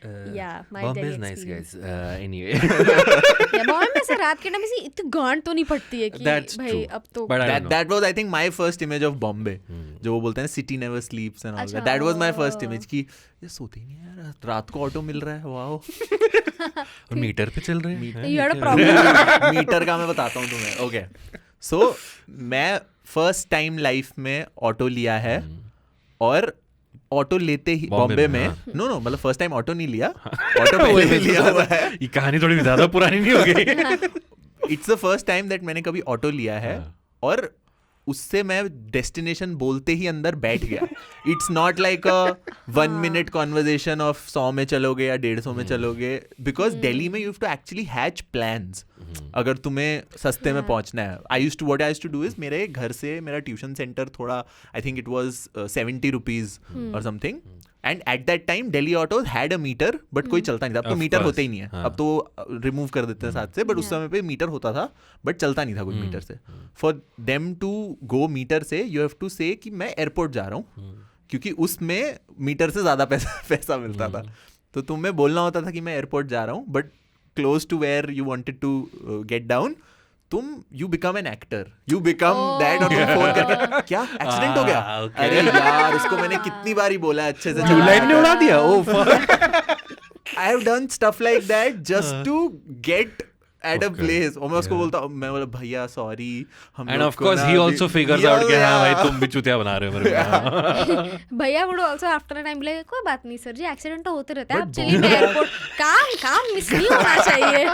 my Bombay Delhi is nice, experience. guys. Anyway, Yeah, Bombay में से रात के टाइम से इतनी गांड तो नहीं पड़ती है कि That's भाई true. अब तो. But I don't know. That was I think my first image of Bombay. जो वो बोलते हैं city never sleeps and all अच्छा, that. That was my first image कि ये सोते ही नहीं है यार, रात को ऑटो मिल रहा है, वाओ. और मीटर पे चल रहे हैं. You had a problem. Meter का मैं बताता हूँ तुम्हें. ओके, सो मैं फर्स्ट टाइम लाइफ में ऑटो लिया है, और ऑटो लेते ही बॉम्बे में, नो मतलब फर्स्ट टाइम ऑटो नहीं लिया, ऑटो पहले भी लिया हुआ है. ये कहानी थोड़ी ज्यादा पुरानी नहीं हो गई. It's the first time that मैंने कभी ऑटो लिया है, और उससे मैं डेस्टिनेशन बोलते ही अंदर बैठ गया. It's not like a 1 minute conversation of 100 में चलोगे या 150 में चलोगे, बिकॉज दिल्ली में you have to actually hatch plans अगर तुम्हें सस्ते में पहुंचना है. I used to do is, मेरे घर से मेरा ट्यूशन सेंटर थोड़ा, I think it was 70 rupees और something, and at that time Delhi autos had a meter, but कोई चलता नहीं था. अब तो मीटर होते ही नहीं है, अब तो रिमूव कर देते हैं साथ से, बट उस समय पे मीटर होता था, बट चलता नहीं था कोई मीटर से. For them to go meter से यू हैव टू से कि मैं एयरपोर्ट जा रहा हूँ, क्योंकि उसमें मीटर से ज्यादा पैसा मिलता था. तो तुम्हें बोलना होता था कि मैं एयरपोर्ट जा रहा हूँ, but close to where you wanted to get down, तुम you become an actor, you become that, और तुम फोन करके क्या एक्सीडेंट हो गया, अरे यार उसको मैंने कितनी बार ही बोला अच्छे से, लाइन ने उड़ा दिया. Oh I have done stuff like that just to get at a place. और मैं उसको बोलता हूँ, मैं बोला भैया सॉरी, हम And of course he also figures out कि हाँ भाई तुम भी चुतिया बना रहे हो मेरे को. भैया would also after a time like कोई बात नहीं सर जी, एक्सीडेंट तो होते रहता है, आप चलिए एयरपोर्ट. काम मिस नहीं होना चाहिए,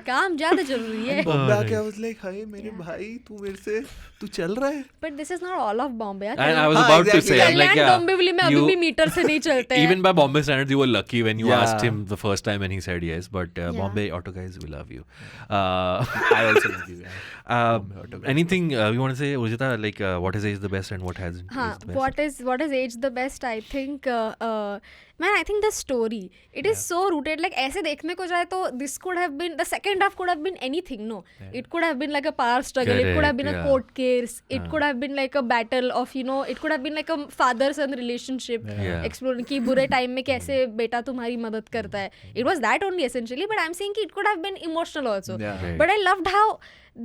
काम ज्यादा जरूरी है. बॉम्बे आके I was like, हाय मेरे भाई तू मेरे से तू चल रहा है. But this is not all of Bombay. And I was about to say, I'm like, yeah, Dombivli में अभी भी मीटर से नहीं चलते हैं. even by Bombay standards, you were lucky when you Yeah. asked him the first time and he said yes. But Bombay auto guys, we love you. I also love you. Bombay auto guys. Anything you want to say, Urjita? Like, what has aged the best and what hasn't हाँ, aged the best? what is aged the best? I think man, I think the story, it is so rooted. Like ऐसे देखने को जाए तो this could have been, the second half could have been anything. No, it could have been like a power struggle. It could have been a court case. It could have been like a battle of, you know, it could have been like a father-son relationship. Yeah. Explore कि बुरे time में कैसे बेटा तुम्हारी मदद करता है. It was that only essentially, but I'm saying कि it could have been emotional also. Yeah. Right. But I loved how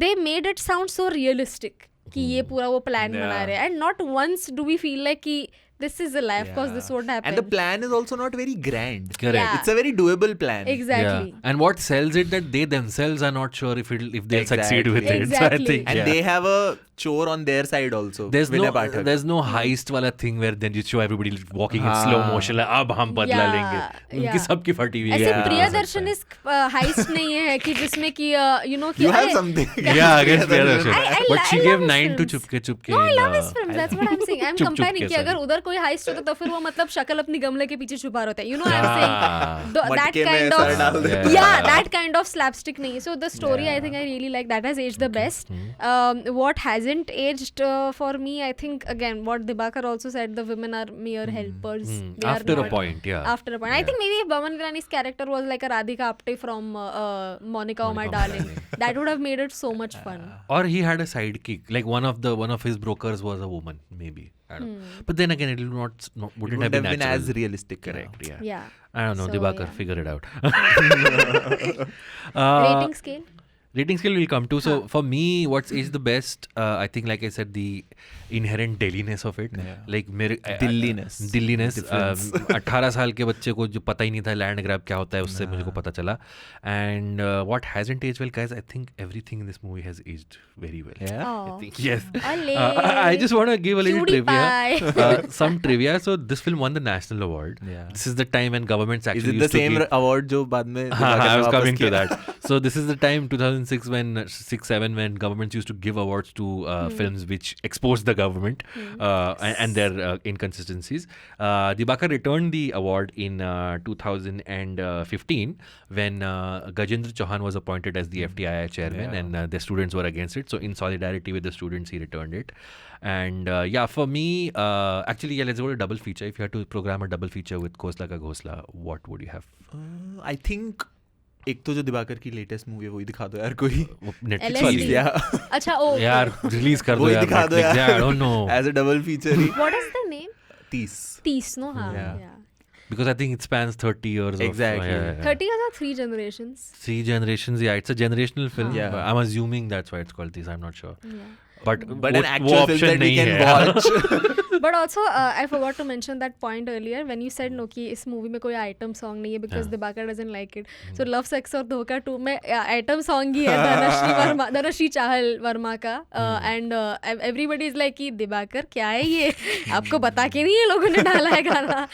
they made it sound so realistic. कि ये पूरा वो प्लान बना रहे हैं, and not once do we feel like कि this is a life, because this won't happen. And the plan is also not very grand. Correct. Yeah. It's a very doable plan. Exactly. Yeah. And what sells it that they themselves are not sure if they'll succeed with it. So I Exactly. think And yeah. they have a chore on their side also. there's no heist वाला thing where then you show everybody walking in slow motion. like, अब हम बदला Yeah, लेंगे. उनकी yeah. सबकी फटी हुई है. ऐसे Yeah. प्रियदर्शन इस हाइस्ट नहीं है कि जिसमें कि you know कि You have अरे- something. Yeah, against Priyadarshini. I But she love gave his 9 to films. चुपके No, I in, love his films. That's what I'm saying. I'm चुप-चुप comparing के कि अगर साथ. उधर कोई हाइस्ट होता तो फिर वो मतलब शक्ल अपनी गमले के पीछे छुपा रहता है. You know what I'm saying? That मटके में kind सर डाल of देता yeah, that kind of slapstick नहीं है. So the story I think I really like. That has aged the best. What hasn't aged for me, I think again what Dibakar also said, the women are mere helpers. They are After a not- point, yeah. After a point. I think maybe if Baman Irani's character was like a Radhika Apte from Monica Oh My Darling, that would have made it so much fun. Or he had a sidekick. Like one of his brokers was a woman, maybe. I don't know. But then again, it will not It wouldn't would have been as natural. realistic. Correct. Yeah. Yeah. I don't know. So, Dibakar, yeah. figure it out. Rating scale? Rating scale will come to. So for me, what's is the best? I think, like I said, the inherent Delhi-ness of it. Yeah. Like मेरे Dilliness. Dilliness. Difference. 18 साल के बच्चे को जो पता ही नहीं था land grab क्या होता है, उससे मुझे को पता चला. And what hasn't aged well, guys? I think everything in this movie has aged very well. Yeah. Oh. I think yes. Ole. I just want to give a little Cutie trivia. pie. Some trivia. So this film won the national award. Yeah. This is the time when governments Is actually it the used to same give. award जो बाद में हाँ, I was वापस coming to किया? that. So this is the time 2006 2006 when 6-7 when governments used to give awards to films which exposed the government and their inconsistencies. Dibakar returned the award in 2015 when Gajendra Chauhan was appointed as the FTII chairman and the students were against it. So in solidarity with the students, he returned it. And for me, actually, let's go to double feature. If you had to program a double feature with Khosla Ka Ghosla, what would you have? I think एक तो जो दिवाकर की latest movie है वही दिखा दो यार कोई Netflix LSD. वाली अच्छा ओ यार रिलीज कर दो वही यार दिखा दो Netflix. यार I don't know as a double feature ही what is the name 30 no हाँ Yeah. yeah because I think it spans 30 years. Exactly. Of, 30 years or 3 generations 3 generations. Yeah, it's a generational film. Yeah. I'm assuming that's why it's called this. I'm not sure. yeah But an वो actual film option that we नहीं can है. watch. but also I forgot to mention that point earlier when you said no कि इस movie में कोई item song नहीं है because Dibakar doesn't like it so Love Sex और धोखा 2 में item song ही है धनश्री चाहल वर्मा का and everybody is like कि Dibakar क्या है ये आपको बता के नहीं ये लोगों ने डाला है गाना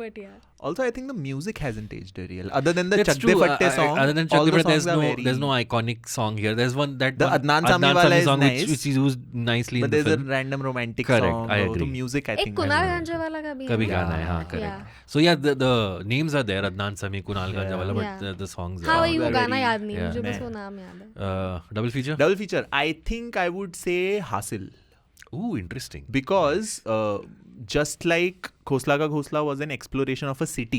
but yeah Also, I think the music hasn't aged real. Other than the That's Chak De true. Fatte song, Other than all Chak De the Fatte, songs are very... there's no iconic song here. There's one that The one, Adnan Sami wala is song nice. which is used nicely But in the there's a film. random romantic Correct, song. I तो agree. music I एक think Kunal has- गांजा वाला का भी कभी है गाना है हाँ Yeah. correct. So yeah, the names are there. Adnan Sami, Kunal Ganjawala, but Yeah. the songs. हाँ are वही वो they're गाना very- याद नहीं yeah. मुझे बस मैं- वो नाम याद है double feature. Double feature. I think I would say Hasil. Ooh, interesting. Because just like Khosla Ka Ghosla was an exploration of a city,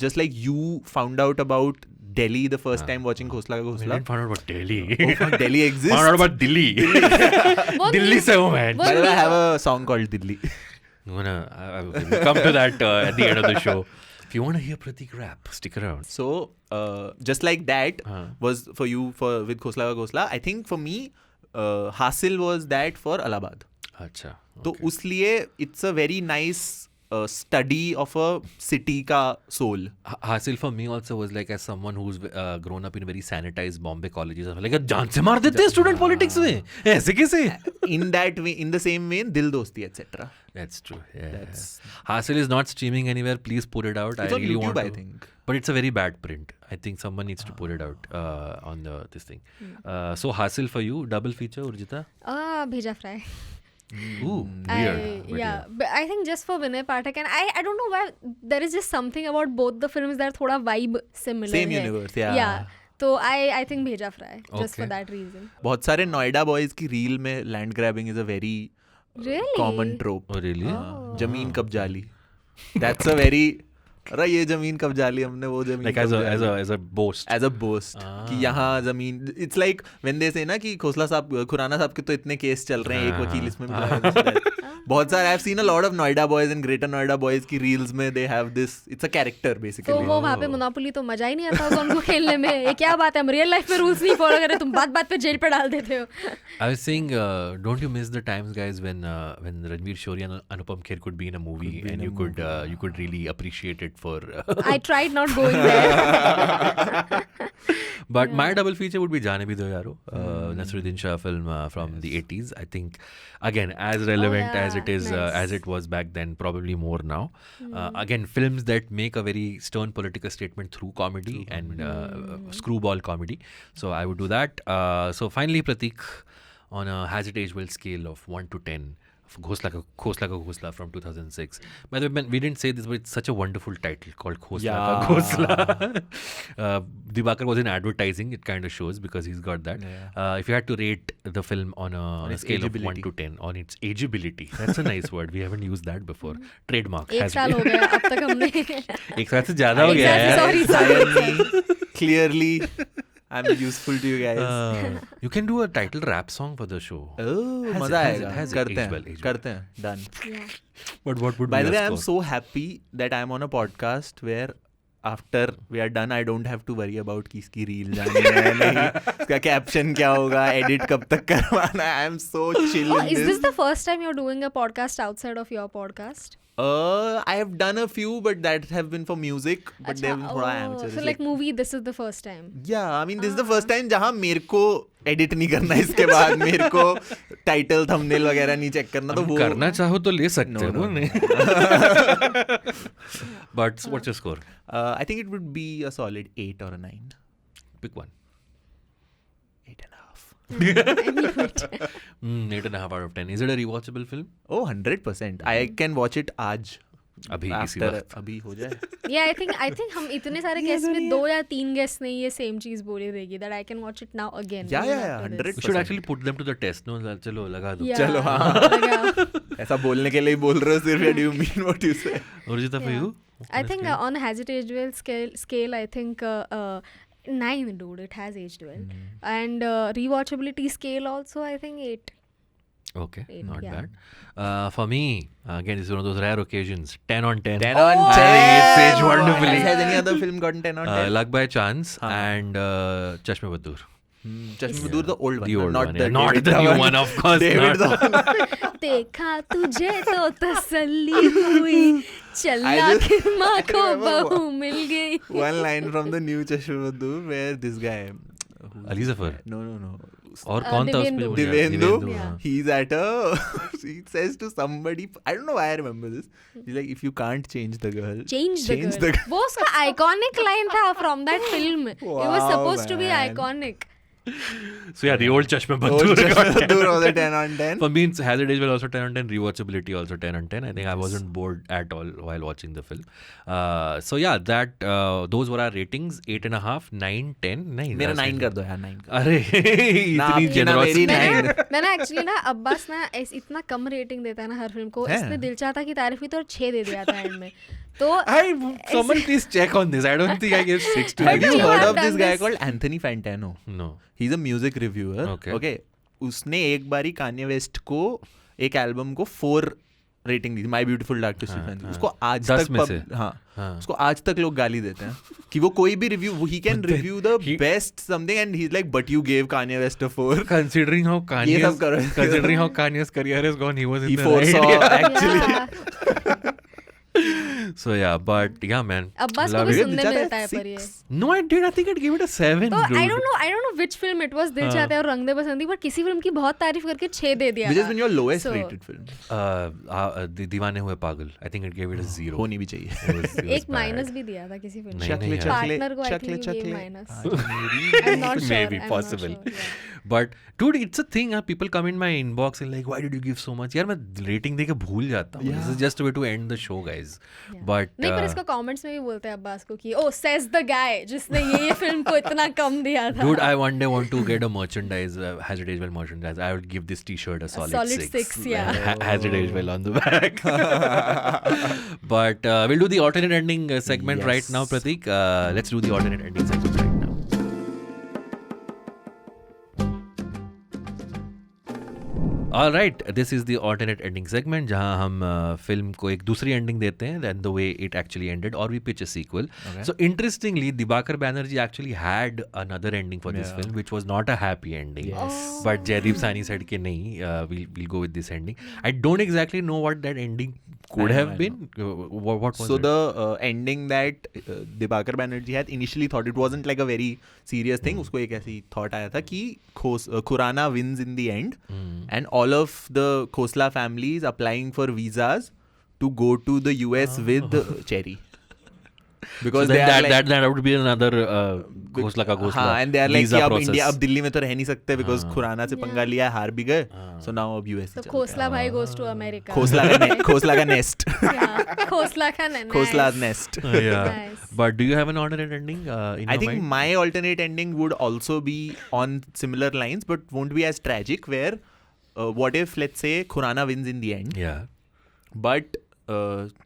just like you found out about Delhi the first time watching Khosla Ka I Ghosla. didn't find out about Delhi. Oh, fuck, Delhi exists. Found out about Delhi. वो Delhi से हूँ मैं. By the way, I have a song called Delhi. We'll come to that at the end of the show. If you want to hear Pratik rap, stick around. So, just like that was for you with Khosla Ka Ghosla. I think for me, Hasil was that for Allahabad. अच्छा. तो उसलिए it's a very nice study of a city का soul. Hasil for me also was like as someone who's grown up in very sanitized Bombay colleges. Like जान से मार देते हैं student politics में. ऐसे कैसे? In that way, in the same way, Dil Dosti, etc. That's true. Yeah. Hasil is not streaming anywhere. Please put it out. It's I on really YouTube, want to. I think. But it's a very bad print. I think someone needs to put it out on this thing. So Hasil for you, double feature, Urjita? भेजा fry Ooh, weird. but yeah, but I think just for Vinay Pathak and I don't know why there is just something about both the films that थोड़ा vibe similar Same है. universe, yeah. Yeah. तो I think भेजा fry just for Okay. that reason. बहुत सारे Noida boys की reel में land grabbing is a very Really? Common ट्रोप Oh, really? जमीन कब्जा ली दैट्स अ वेरी अरे ये जमीन कब्जा ली हमने वो जमीन Like as a boast. As a boast कि यहाँ जमीन इट्स लाइक व्हेन दे से ना कि खोसला साहब खुराना साहब के तो इतने केस चल रहे हैं एक वकील इसमें भी लगा है। बहुत सारे I have seen a lot of Noida boys and greater Noida boys की रील्स में they have this it's a character तो बेसिकली वो वहाँ पे मोनोपोली तो मजा ही नहीं आता होगा उनको खेलने में ये क्या बात है हम रियल लाइफ में रूल्स नहीं फॉलो कर रहे तुम बात बात पे जेल पे डाल देते हो I was saying, don't you miss the times, guys, when Ranveer Shori and Anupam Kher could be in a movie and you could really appreciate it for. I tried not going there. But my double feature would be Jaane Bhi Do Yaro, Nasruddin Shah film from the 80s. I think again as relevant as it is nice. as it was back then, probably more now. Again, films that make a very stern political statement through comedy and screwball comedy. So I would do that. So finally, Pratik, on a has it aged well scale of 1 to 10. Khosla Ka Ghosla from 2006. By the way, we didn't say this, but it's such a wonderful title called Khosla Ka Ghosla. Dibakar was in advertising. It kind of shows because he's got that. If you had to rate the film on a scale of 1 to 10, on its ageability, that's a nice word. We haven't used that before. Trademark. एक साल हो गया अब तक हमने एक साल से ज़्यादा हो गया है sorry clearly I'm useful to you guys. You can do a title rap song for the show. Oh, Has मजा it- आएगा has it करते aged well, हैं aged करते हैं done. But what would By be the way, your I'm score? so happy that I'm on a podcast where after we are done, I don't have to worry about कि इसकी reel जानी है नहीं, इसका caption क्या होगा, edit कब तक करवाना है. I'm so chill Oh, in is this. this the first time you're doing a podcast outside of your podcast? I have done a few, but that have been for music, but they have been थोड़ा amateur. So like movie, this is the first time. Yeah, I mean this is the first time जहाँ मेरे को edit नहीं करना है इसके बाद मेरे को title thumbnail वगैरह नहीं check करना तो अब वो करना चाहो तो ले सकते No, हो no. नहीं But what's your score? I think it would be a solid 8 or a 9. Pick one. I knew it. 8.5 out of 10. Is it a rewatchable film? Oh, 100%. I can watch it आज. अभी इसी After वक्त. अभी हो जाए. Yeah, I think हम इतने सारे गेस में 2 या 3 गेस नहीं ये सेम चीज बोली रहेगी that I can watch it now again. Yeah, even yeah, after 100%. this. We should actually put them to the test. No, चलो लगा दो. Yeah, चलो, हाँ. लगा. ऐसा बोलने के लिए ही बोल रहे हो सिर्फ, do you mean what you say? Orjita, for Yeah. you? I think on a has it aged well scale I think 9, dude. It has aged well. And rewatchability scale also I think 8. Okay, 8, not yeah. bad. For me, again, this is one of those rare occasions. 10 on 10. 10 on Oh! 10. It's aged wonderfully. Has any other film gotten 10 on 10? Luck by Chance हाँ. and Chashme Badur. Chashme Badur, the old one. The old not one, the yeah. Not David the new Dhawan. one, of course David not. Dhawan. देखा तुझे तो तसल्ली हुई चला I just- के माँ को I remember बहू मिल गई. One line from the new Chashme Badur where this guy. Ali Zafar. No. और कौन था उस पे? मुझे याद- Divendu, Yeah. he's at a, he says to somebody, I don't know why I remember this. He's like, if you can't change the girl, Change the girl. वो उसका iconic line था from that film. It was Wow, supposed to be man. iconic. So yeah, the old Chashme Oh, Badur. Chashme got 10 Badur on was a 10. 10 on 10. For me, it's Hazard Age well also 10 on 10. Rewatchability also 10 on 10. I think I wasn't bored at all while watching the film. So yeah, that those were our ratings. 8.5, 9, 10, 9. मेरा 9 कर दो यार, 9 कर. अरे इतनी आपकी ना generosity. मेरी 9. मैंने एक्चुअली ना अब्बास ना इतना कम रेटिंग देता है ना हर फिल्म को. है? इसने दिल चाहता की तारीफ की तो 6 दे दिया था एंड में. तो Someone please check on this. I don't think I gave 6 to Have it. you You heard have of this done guy this. called Anthony Fantano? No. He's a music reviewer. Okay. उसने एक बारी Kanye West को एक album को 4 rating the, my beautiful dark twisted fantasy. उसको आज दस तक में से? हाँ, उसको आज तक लोग गाली देते हैं कि वो कोई भी review, he can review the best something and he is like but you gave Kanye West a 4. Considering how ये सब करो. Kanye's career has gone, he was in He the foresaw right. actually. yeah. So yeah, but yeah, man. Abbas को Love भी it. सुनने मिलता है पर ये. No, I did. I think I'd give it a 7. तो dude. I don't know which film it was. दिल चाहता है और रंग दे बसंती, पर किसी फिल्म की बहुत तारीफ करके 6 दे दिया Which था. has been your lowest So, rated film? दीवाने हुए पागल. I think it gave it a 0. होनी भी चाहिए. It was एक bad. माइनस भी दिया था किसी फिल्म नहीं, में. नहीं, Partner को I चकले think you gave चकले. minus. हाँ, I'm not sure. Maybe, I'm possible. Not sure, yeah. But dude, it's a thing. People come in my inbox and like, why did you give so much? यार मैं rating देके भूल जाता हूँ. This is just a way to end the show, guys. Yeah. But नहीं पर इसको comments में भी बोलते हैं अब्बास को कि oh says the guy जिसने ये फिल्म को इतना कम दिया था. dude, I one day want to get a merchandise, Hazard Age Well merchandise. I would give this T-shirt a solid 6. Yeah. Hazard Age Well on the back. But we'll do the alternate ending segment right Yes. now, Pratik. Let's do the alternate ending segment right now. All right, this is the alternate ending segment जहाँ हम film को एक दूसरी ending देते हैं than the way it actually ended, or we pitch a sequel. Okay. So interestingly, Dibakar Banerjee actually had another ending for this Yeah. film, which was not a happy ending. Yes. But Jaideep Sani said कि नहीं, we'll go with this ending. I don't exactly know what that ending could I know, have I been. What was So it? the ending that Dibakar Banerjee had initially thought, it wasn't like a very serious thing. उसको एक ऐसी thought आया था कि Khurana wins in the end, and all of the Khosla families applying for visas to go to the US with Cherry. Because so they then are like, that would be another घोसला का घोसला हाँ, and they are like visa कि अब process. India, अब दिल्ली में तो रह नहीं सकते because हाँ. खुराना से पंगा लिया, हार भी गए, so now अब US तो ही चलते हैं. खोसला भाई goes to America. खोसला का nest. Yeah, खोसला का ना. Khosla nest. Yeah. Nice. But do you have an alternate ending in I your think mind? my alternate ending would also be on similar lines, but won't be as tragic. Where, what if, let's say, Khurana wins in the end, Yeah. but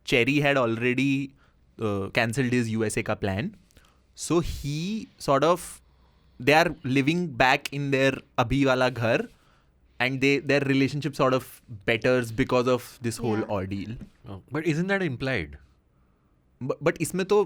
Cherry had already cancelled his USA ka plan, so he sort of, they are living back in their abhi wala ghar, and their relationship sort of betters because of this whole Yeah. ordeal. Oh, but isn't that implied? But इसमें तो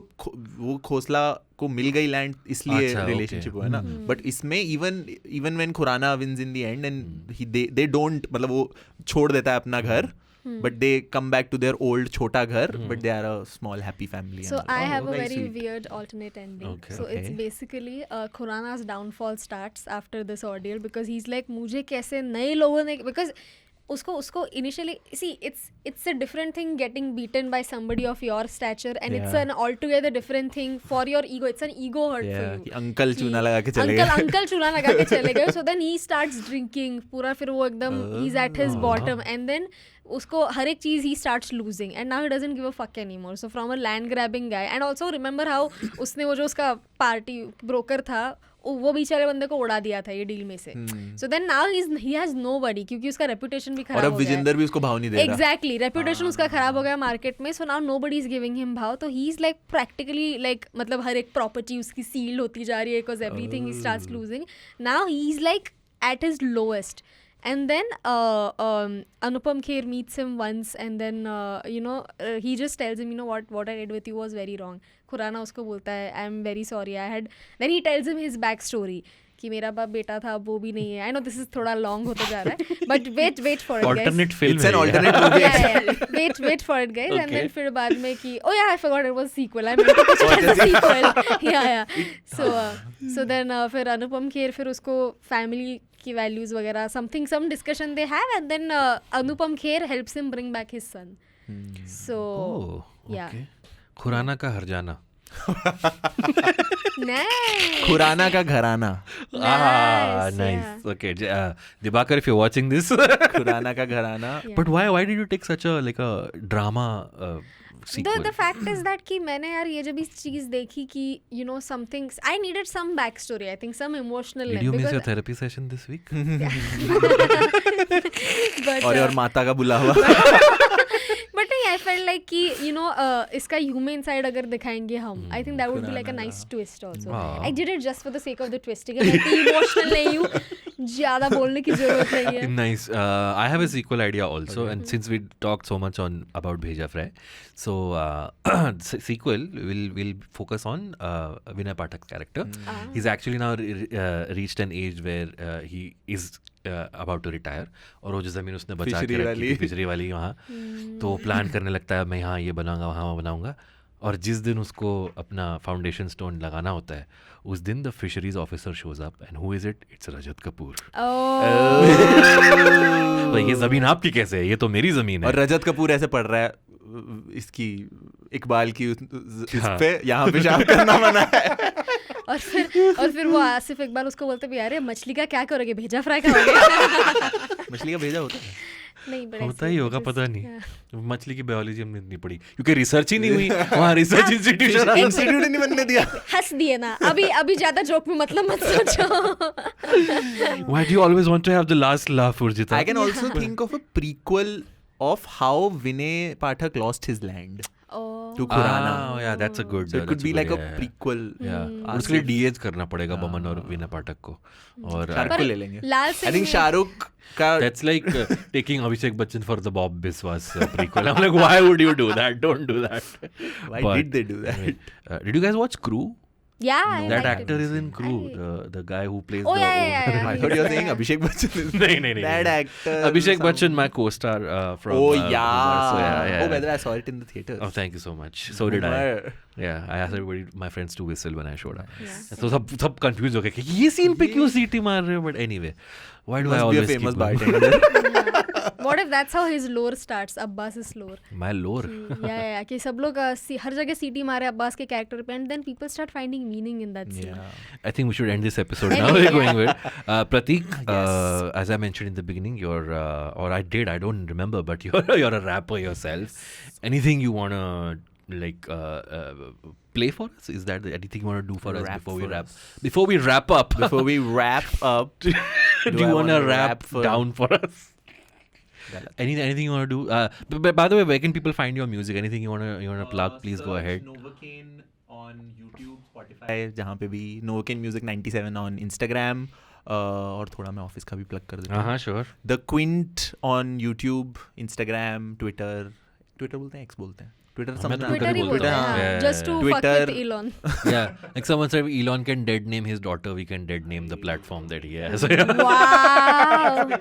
वो खोसला को मिल गई land इसलिए अच्छा, relationship okay. हुआ है ना. बट इसमें even when Khurana wins in the end and they don't, मतलब वो छोड़ देता है अपना घर, but they come back to their old छोटा घर, but they are a small happy family. So I have a very weird alternate ending. Okay. So it's Okay. basically Khurana's downfall starts after this ordeal because he's like मुझे कैसे नए लोगों ने, because उसको initially see it's a different thing getting beaten by somebody of your stature and it's Yeah. an altogether different thing for your ego. It's an ego hurt for Yeah, you. कि uncle चूना लगा के चले uncle चूना लगा के चले गए. So then he starts drinking. पूरा फिर वो एकदम he's at his bottom and then उसको हर एक चीज he starts losing and now he doesn't give a fuck anymore. So from a land grabbing guy and also remember how उसने वो जो उसका पार्टी ब्रोकर था वो बेचारे बंदे को उड़ा दिया था ये डील में से. So then now he has nobody क्योंकि उसका रेपुटेशन भी और खराब अब हो गया है. विजेंदर भी उसको भाव नहीं दे रहा. Exactly, रेपुटेशन उसका खराब हो गया मार्केट में. So now nobody is giving him भाव. तो he is like practically like मतलब हर एक प्रॉपर्टी उसकी सील होती जा रही है because everything he starts losing. Now he is like at his lowest. And then Anupam Kher meets him once and then he just tells him, what I did with you was very wrong. Khurana उसको बोलता है I am very sorry. Then he tells him his back story कि मेरा बाप बेटा था वो भी नहीं है. I know this is थोड़ा long होता जा रहा है but wait for it guys. Alternate film. It's an है ये. alternate movie. Yeah. Wait for it guys. And then फिर बाद में कि oh yeah I forgot it was sequel. I meant to put it as a sequel. Yeah. So then फिर अनुपम खेर फिर उसको family की values वगैरह some discussion they have and then Anupam Kher helps him bring back his son. So Oh, yeah. okay. Khurana का हरजाना. Nice. Khurana का घराना. Nice. Yeah. Okay, Dibakar, if you're watching this. Khurana का घराना. Yeah. But why did you take such a drama sequel? The fact is that कि मैंने यार ये जब इस चीज देखी कि something I needed some backstory. I think some emotional. Did you miss your because therapy session this week? but और माता का बुला हुआ. but I felt like कि इसका human side अगर दिखाएंगे हम I think that would be like a nice twist also. Wow. I did it just for the sake of the twisting. मैं इतनी emotional नहीं हूँ. ज़्यादा बोलने की जरूरत नहीं है. Nice. I have a sequel idea also, and since we talked so much about Bheja Fry, so sequel will focus on Vinay Pathak's character. He's actually now reached an age where he is about to retire, और वो जो ज़मीन उसने बचा के रखी थी fishery वाली वहाँ, तो प्लान करने लगता है मैं यहाँ ये बनाऊंगा वहाँ वो बनाऊंगा. और जिस दिन उसको अपना फाउंडेशन स्टोन लगाना होता है उस दिन the fisheries officer shows up and who is it? It's Rajat Kapoor. तो ये जमीन आपकी कैसे है? ये तो मेरी जमीन है. और रजत कपूर ऐसे पढ़ रहा है इसकी इकबाल की इस पे यहाँ पेशाब करना मना है. और फिर वो आसिफ इकबाल उसको बोलते भी यार मछली का क्या करोगे? भेजा फ्राई खाओगे? मछली का भेजा होता है. नहीं बड़ा होता ही होगा, पता नहीं. मछली की बायोलॉजी हमने इतनी पढ़ी क्योंकि रिसर्च ही नहीं हुई. वहाँ रिसर्च इंस्टीट्यूशन नहीं बनने दिया. हंस दिए ना. अभी ज्यादा जोक में मतलब मत सोचो. Why do you always want to have the last laugh, Urjita? I can also think of a prequel of how Vinay Pathak lost his land to Khurana. Oh, yeah, that's a good. So it could be like a prequel. Yeah. उसके लिए डीएज करना पड़ेगा बमन और विनय पाठक को. और शाहरुख को ले लेंगे. लाल I think शाहरुख का. that's like taking Abhishek Bachchan for the Bob Biswas prequel. I'm like, why would you do that? Don't do that. Why But- did they do that? Did you guys watch Crew? Yeah, I That liked actor it. is in Crew. The guy who plays Oh, the yeah, old- yeah. I thought you were saying Abhishek Bachchan is नहीं. that actor. Abhishek Bachchan, my co-star from. Oh So yeah. Oh, whether I saw it in the theaters. Oh, thank you so much. So did I. Boomer. Yeah, I asked everybody, my friends, to whistle when I showed up. Yeah. So सब confused हो गए कि ये scene पे क्यों सीटी मार रहे हो? But anyway, why do I Must be a always famous keep bartender. What if that's how his lore starts? Abbas's lore. my lore? Yeah. कि सब लोग हर जगह सीटी मारे अब्बास के कैरेक्टर पे and then people start finding meaning in that scene. Yeah. I think we should end this episode now. Anyway, We're going with Pratik. As I mentioned in the beginning, you're or I did. I don't remember, but you're a rapper yourself. Anything you wanna like play for us? Is that anything you wanna do for us Rap before we for wrap? us. Before we wrap up, Before we wrap up, do you I wanna wanna rap rap for- down for us? Anything you wanna do? But by the way, where can people find your music? Anything you wanna plug? Please go ahead. Novocaine on YouTube, Spotify, जहाँ पे भी Novocaine Music 97 on Instagram. और थोड़ा मैं office का भी plug कर देता हूँ. Sure. The Quint on YouTube, Instagram, Twitter बोलते हैं, X बोलते हैं. Twitter समझ में Twitter ही बोलते बोलते हैं. हैं. Yeah. Just to fuck Twitter. with Elon. Yeah, like someone said, Elon can dead name his daughter. We can dead name the platform that he has. Wow.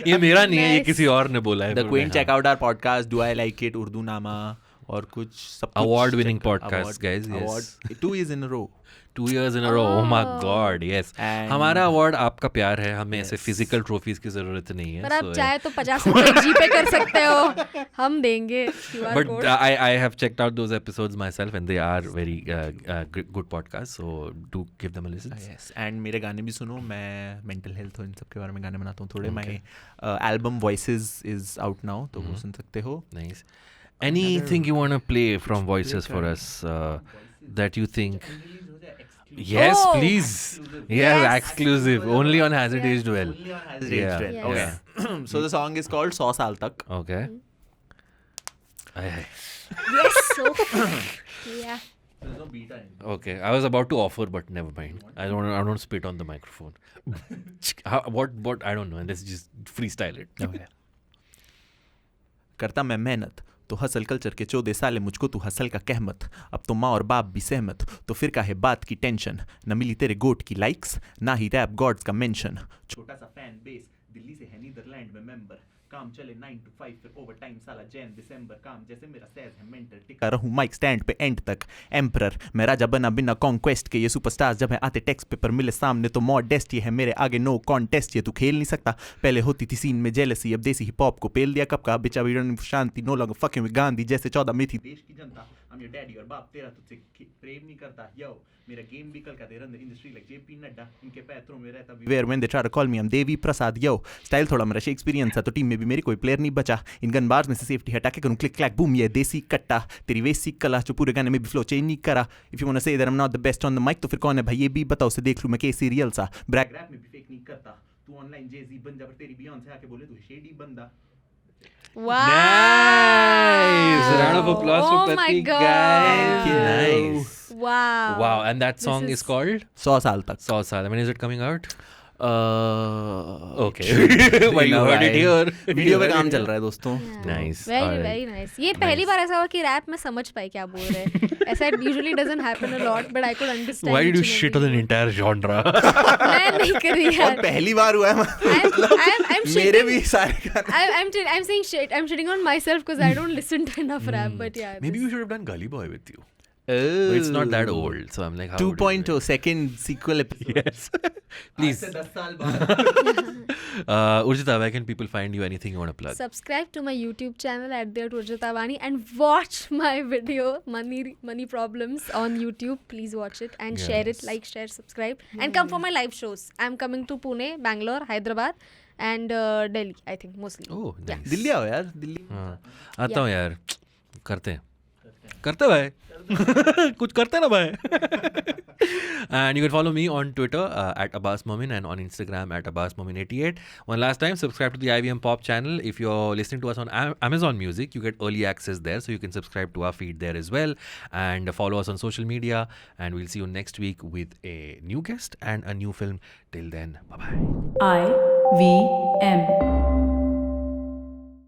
ये मेरा नहीं है, ये Nice. किसी और ने बोला है. The Quint, check out our podcast, Do I Like It, Urdu Nama. और कुछ सब कुछ Award winning check- podcast, award- guys, yes. award 2 years in a row. 2 years in a row. Oh my God, yes. And- हमारा award आपका प्यार है, हमें ऐसे फिजिकल ट्रॉफीज की जरूरत नहीं है. पर आप चाहे तो 50 रुपए जीपे कर सकते हो, हम देंगे QR But code. I have checked out those episodes myself and they are very good podcasts. So do give them a listen. Yes, and मेरे गाने भी सुनो. मैं मेंटल हेल्थ और इन सब के बारे में गाने बनाता हूँ थोड़े. My album voices is out now, तो वो सुन सकते हो. Nice. Anything you want to play from Voices for us that you think? Yes, Oh. please. Yeah, Yes. exclusive. Only on Has It Aged Well. Yeah. Yes. Okay. So the song is called 100 साल तक. Okay. Aye. Yes, so yeah. There's no beat in. Okay, I was about to offer, but never mind. I don't spit on the microphone. What? I don't know. Let's just freestyle it. Okay. करता मैं मेहनत तो hustle culture के 14 साल मुझको तू hustle का कहमत. अब तो माँ और बाप भी सहमत, तो फिर काहे बात की टेंशन. न मिली तेरे गोट की लाइक्स, ना ही रैप गॉड्स का मेंशन. छोटा सा फैन बेस, दिल्ली से है नीदरलैंड में मेंबर. काम चले 9 to 5 फिर ओवर टाइम साला जैन दिसंबर. काम जैसे मेरा सेज है मेंटर, टिका रहूं माइक स्टैंड पे एंड तक. एम्परर मैं राजा बना बिना कॉन्क्वेस्ट के. ये सुपरस्टार्स जब है आते टेक्स्ट पेपर मिले सामने तो मॉडेस्ट. ये है मेरे आगे नो कॉन्टेस्ट. ये तू खेल नहीं सकता. पहले होती थी सीन में जेलसी, अब देसी हिप हॉप को पेल दिया कब का. बिचा वीरन शांति no longer fucking with Gandhi जैसे 14 में थी देश की जनता. हम योर डैडी और बाप तेरा तुझसे प्रेम नहीं करता. यो मेरा गेम भी कल का they run the industry like JP Nadda. इनके पैरों में रहता where when they try to call me I am Devi Prasad. Yo style थोड़ा मेरा शेक्सपियरियन था, तो टीम में भी मेरी कोई प्लेयर नहीं बचा. इन गन बार्स में से सेफ्टी हटा के करूं क्लिक क्लैक बूम. ये देसी कट्टा तेरी वेसी कला जो पूरे गाने में भी फ्लो चेंज नहीं करा. If you want to say that I am not the best on the mic, तो फिर कौन है भाई ये भी बताओ. से देख लूं मैं के सीरियल सा. ब्रैक रैप में भी फेक नहीं करता. तू ऑनलाइन जेजी बन जा, पर तेरी बियॉन्से आके बोले तू शेडी बंदा. Wow. Nice. Round of applause for Oh my Pratik, God. guys. Thank you. Nice. Wow. Wow, and that This song is called 100 साल तक. 100 Saal. When is it coming out? Okay. You Well, you know, heard it here. Video पे काम चल रहा है दोस्तों. Nice. Very Alright. very nice. ये पहली बार ऐसा हुआ कि रैप में समझ पाए क्या बोल रहे हैं. ऐसा usually doesn't happen a lot, but I could understand. Why did you each and shit on an every entire genre? word. मैं नहीं कर रही और यार. पहली बार हुआ है. I'm मेरे shitting. भी सारे गाने. I'm saying shit. I'm shitting on myself because I don't listen to enough rap. But yeah. Maybe this- you should have done Gully Boy with you. But it's not that old, so I'm like, how would you 2.0 second sequel episode. Yes. Please. 10 साल बाद. Urjita, where can people find you? Anything you want to plug? Subscribe to my YouTube channel @Urjita Vani and watch my video Money Problems on YouTube. Please watch it and share it. Yes. Like, share, subscribe, and come for my live shows. I'm coming to Pune, Bangalore, Hyderabad, and Delhi. I think mostly. Oh, Yeah. nice. Delhi आओ यार. दिल्ली. हाँ, आता हूँ यार. करते भाई. कुछ करते ना भाई. And you can follow me on Twitter @Abbas Momin and on Instagram @AbbasMomin88. One last time, subscribe to the IVM Pop channel. If you're listening to us on Amazon Music, you get early access there, so you can subscribe to our feed there as well. And follow us on social media. And we'll see you next week with a new guest and a new film. Till then, bye-bye. IVM